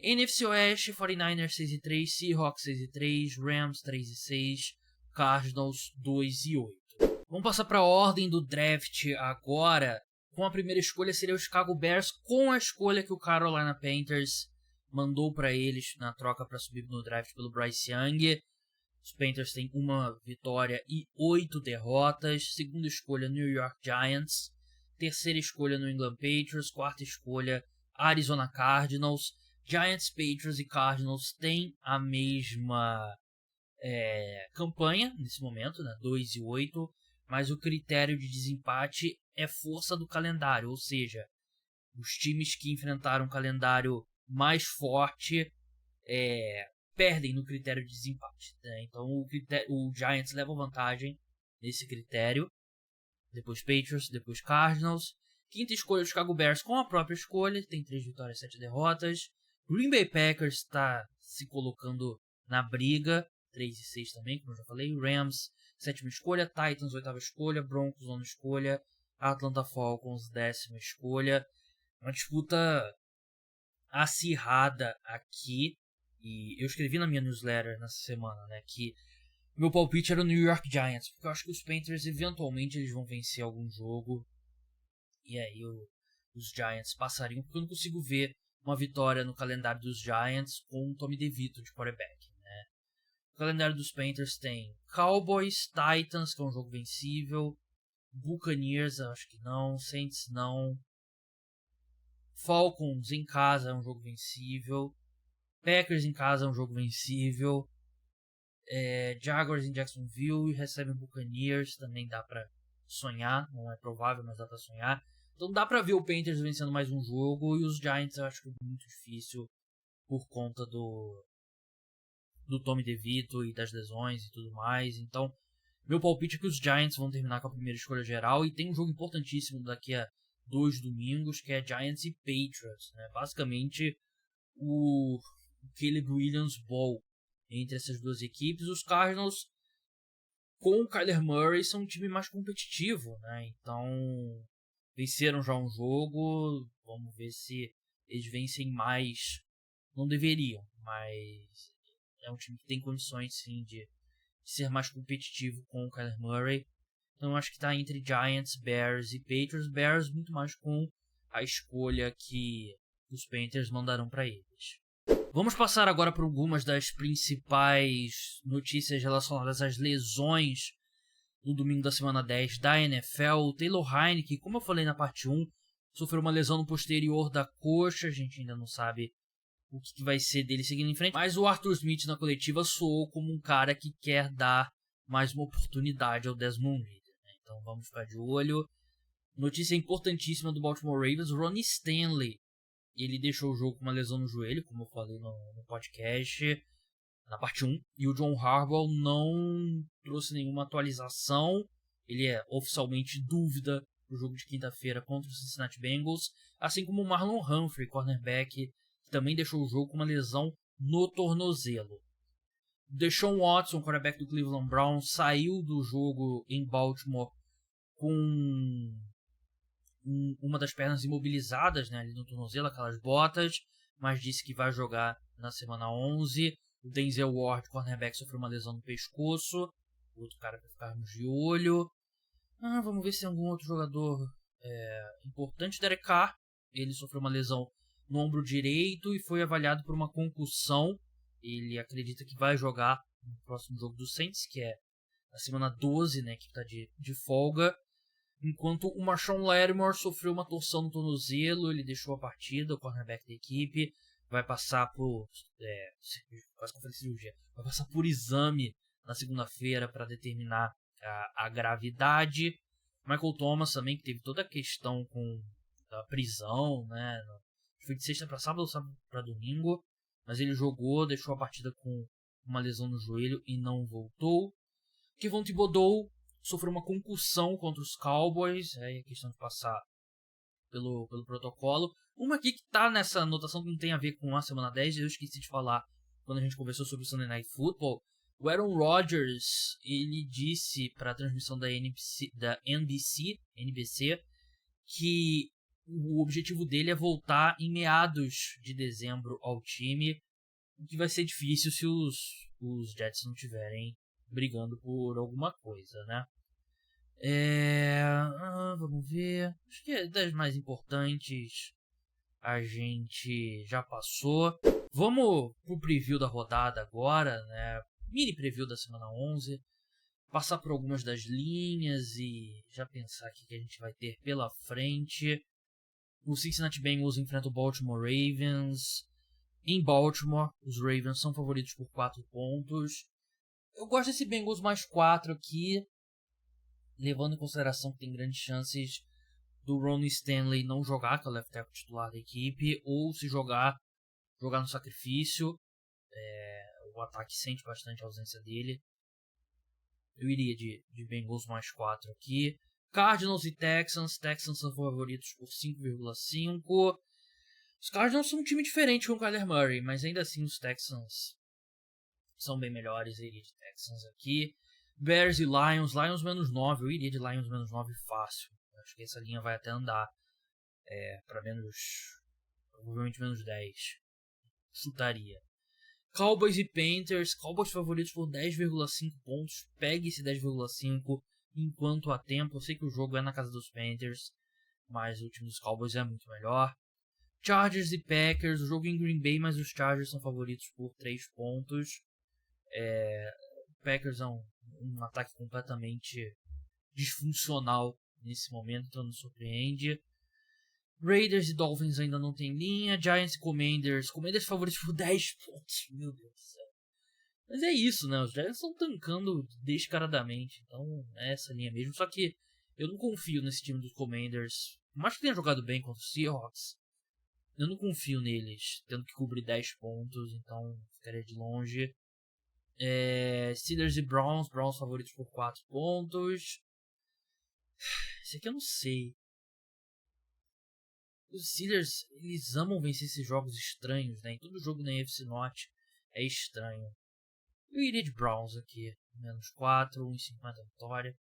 Speaker 1: NFC Oeste 49ers 6-3, Seahawks 6-3, Rams 3-6, Cardinals 2-8. Vamos passar para a ordem do draft agora. Com a primeira escolha seria o Chicago Bears, com a escolha que o Carolina Panthers mandou para eles na troca para subir no draft pelo Bryce Young. Os Panthers têm 1 vitória e 8 derrotas. Segunda escolha, New York Giants. terceira escolha New England Patriots, quarta escolha Arizona Cardinals. Giants, Patriots e Cardinals têm a mesma campanha nesse momento, né? 2-8, mas o critério de desempate é força do calendário, ou seja, os times que enfrentaram um calendário mais forte perdem no critério de desempate, né? Então o Giants leva vantagem nesse critério, depois Patriots, depois Cardinals. Quinta escolha, o Chicago Bears com a própria escolha, tem 3 vitórias e 7 derrotas. Green Bay Packers está se colocando na briga, 3-6 também, como eu já falei. Rams, sétima escolha. Titans, oitava escolha. Broncos, nona escolha. Atlanta Falcons, décima escolha. Uma disputa acirrada aqui. E eu escrevi na minha newsletter nessa semana, né, que meu palpite era o New York Giants, porque eu acho que os Panthers eventualmente eles vão vencer algum jogo. E aí os Giants passariam, porque eu não consigo ver uma vitória no calendário dos Giants com o Tommy DeVito de quarterback, né? O calendário dos Panthers tem Cowboys, Titans, que é um jogo vencível, Buccaneers, acho que não, Saints não, Falcons em casa é um jogo vencível, Packers em casa é um jogo vencível, Jaguars em Jacksonville recebem Buccaneers, também dá pra sonhar, não é provável, mas dá pra sonhar. Então dá pra ver o Panthers vencendo mais um jogo, e os Giants eu acho que é muito difícil por conta do Tommy DeVito e das lesões e tudo mais. Então meu palpite é que os Giants vão terminar com a primeira escolha geral, e tem um jogo importantíssimo daqui a 2 domingos, que é Giants e Patriots, né? Basicamente o Caleb Williams Bowl entre essas duas equipes. Os Cardinals com o Kyler Murray são um time mais competitivo, né? Então venceram já um jogo, vamos ver se eles vencem mais. Não deveriam, mas é um time que tem condições sim de ser mais competitivo com o Kyler Murray. Então eu acho que está entre Giants, Bears e Patriots. Bears muito mais com a escolha que os Panthers mandaram para eles. Vamos passar agora por algumas das principais notícias relacionadas às lesões no domingo da semana 10 da NFL. O Taylor Heinicke, como eu falei na parte 1, sofreu uma lesão no posterior da coxa. A gente ainda não sabe o que vai ser dele seguindo em frente. Mas o Arthur Smith na coletiva soou como um cara que quer dar mais uma oportunidade ao Desmond Ridder, né? Então vamos ficar de olho. Notícia importantíssima do Baltimore Ravens, Ronnie Stanley. Ele deixou o jogo com uma lesão no joelho, como eu falei no podcast, na parte 1. E o John Harbaugh não trouxe nenhuma atualização. Ele é oficialmente dúvida pro jogo de quinta-feira contra o Cincinnati Bengals. Assim como o Marlon Humphrey, cornerback, que também deixou o jogo com uma lesão no tornozelo. Deshaun Watson, quarterback do Cleveland Browns, saiu do jogo em Baltimore com uma das pernas imobilizadas, né, ali no tornozelo, aquelas botas, mas disse que vai jogar na semana 11. O Denzel Ward, cornerback, sofreu uma lesão no pescoço, outro cara para ficarmos de olho. Vamos ver se tem algum outro jogador importante. Derek Carr, ele sofreu uma lesão no ombro direito e foi avaliado por uma concussão. Ele acredita que vai jogar no próximo jogo do Saints, que é na semana 12, né, que está de folga. Enquanto o Marshawn Lattimore sofreu uma torção no tornozelo, ele deixou a partida, o cornerback da equipe, vai passar por quase que cirurgia, vai passar por exame na segunda-feira para determinar a gravidade. Michael Thomas também, que teve toda a questão com a prisão, né, foi de sexta para sábado ou sábado para domingo, mas ele jogou, deixou a partida com uma lesão no joelho e não voltou. Kevon Thibodeau sofreu uma concussão contra os Cowboys, aí é questão de passar pelo protocolo. Uma aqui que tá nessa anotação que não tem a ver com a semana 10, eu esqueci de falar quando a gente conversou sobre o Sunday Night Football. O Aaron Rodgers, ele disse para a transmissão da NBC que o objetivo dele é voltar em meados de dezembro ao time, o que vai ser difícil se os Jets não tiverem brigando por alguma coisa, né? Vamos ver. Acho que das mais importantes a gente já passou. Vamos pro preview da rodada agora, né? Mini preview da semana 11. passar por algumas das linhas e já pensar o que a gente vai ter pela frente. O Cincinnati Bengals enfrenta o Baltimore Ravens. Em Baltimore, os Ravens são favoritos por 4 pontos. Eu gosto desse Bengals mais 4 aqui, levando em consideração que tem grandes chances do Ronnie Stanley não jogar, que é o left tackle titular da equipe, ou se jogar no sacrifício. O ataque sente bastante a ausência dele. Eu iria de Bengals mais 4 aqui. Cardinals e Texans. Texans são favoritos por 5,5. Os Cardinals são um time diferente com o Kyler Murray, mas ainda assim os Texans são bem melhores. Eu iria de Texans aqui. Bears e Lions. Lions menos 9. Eu iria de Lions menos 9 fácil. Acho que essa linha vai até andar para provavelmente menos 10. Chutaria. Cowboys e Panthers. Cowboys favoritos por 10,5 pontos. Pegue esse 10,5 enquanto há tempo. Eu sei que o jogo é na casa dos Panthers, mas o time dos Cowboys é muito melhor. Chargers e Packers. O jogo em Green Bay, mas os Chargers são favoritos por 3 pontos. O Packers é um ataque completamente disfuncional nesse momento, então não surpreende. Raiders e Dolphins ainda não tem linha. Giants e Commanders. Commanders favoritos por 10 pontos. Meu Deus do céu. Mas é isso, né? Os Giants estão tancando descaradamente. Então é essa linha mesmo. Só que eu não confio nesse time dos Commanders. Por mais que tenha jogado bem contra os Seahawks, eu não confio neles, tendo que cobrir 10 pontos. Então ficaria de longe. Steelers e Browns. Browns favoritos por 4 pontos. Esse aqui eu não sei. Os Steelers, eles amam vencer esses jogos estranhos, né? E todo jogo na AFC Norte é estranho. Eu iria de Browns aqui. Menos 4, 1,50 vitória.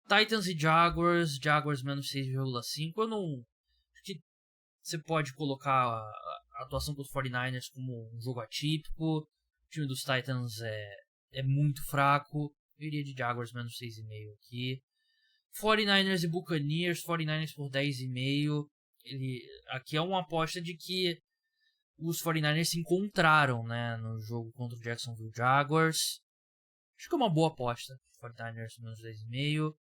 Speaker 1: Titans e Jaguars. Jaguars menos 6,5. Eu não... Acho que você pode colocar a atuação contra os 49ers como um jogo atípico. O time dos Titans é muito fraco. Eu iria de Jaguars menos 6,5 aqui. 49ers e Buccaneers. 49ers por 10,5. Aqui é uma aposta de que os 49ers se encontraram, né, no jogo contra o Jacksonville Jaguars. Acho que é uma boa aposta. 49ers menos 10,5.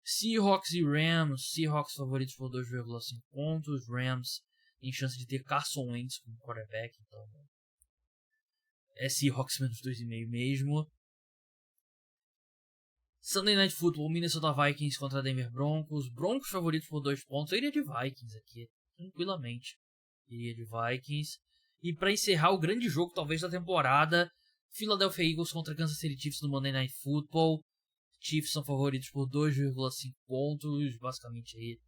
Speaker 1: Seahawks e Rams. Seahawks favoritos por 2,5 pontos. Rams tem chance de ter Carson Wentz como quarterback, então é Seahawks menos 2,5 mesmo. Sunday Night Football, Minnesota Vikings contra Denver Broncos. Broncos favoritos por 2 pontos. Eu iria de Vikings aqui, tranquilamente. Iria de Vikings. E para encerrar o grande jogo, talvez, da temporada, Philadelphia Eagles contra Kansas City Chiefs no Monday Night Football. Chiefs são favoritos por 2,5 pontos. Basicamente aí,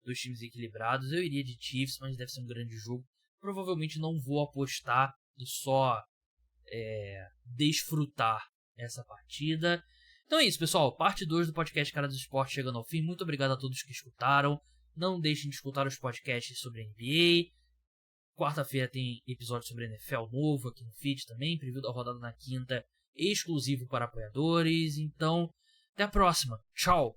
Speaker 1: 2 times equilibrados. Eu iria de Chiefs, mas deve ser um grande jogo. Provavelmente não vou apostar e só desfrutar essa partida. Então é isso, pessoal. Parte 2 do podcast Cara do Esporte chegando ao fim. Muito obrigado a todos que escutaram. Não deixem de escutar os podcasts sobre NBA. Quarta-feira tem episódio sobre NFL novo aqui no feed também. Preview da rodada na quinta, exclusivo para apoiadores. Então, até a próxima. Tchau!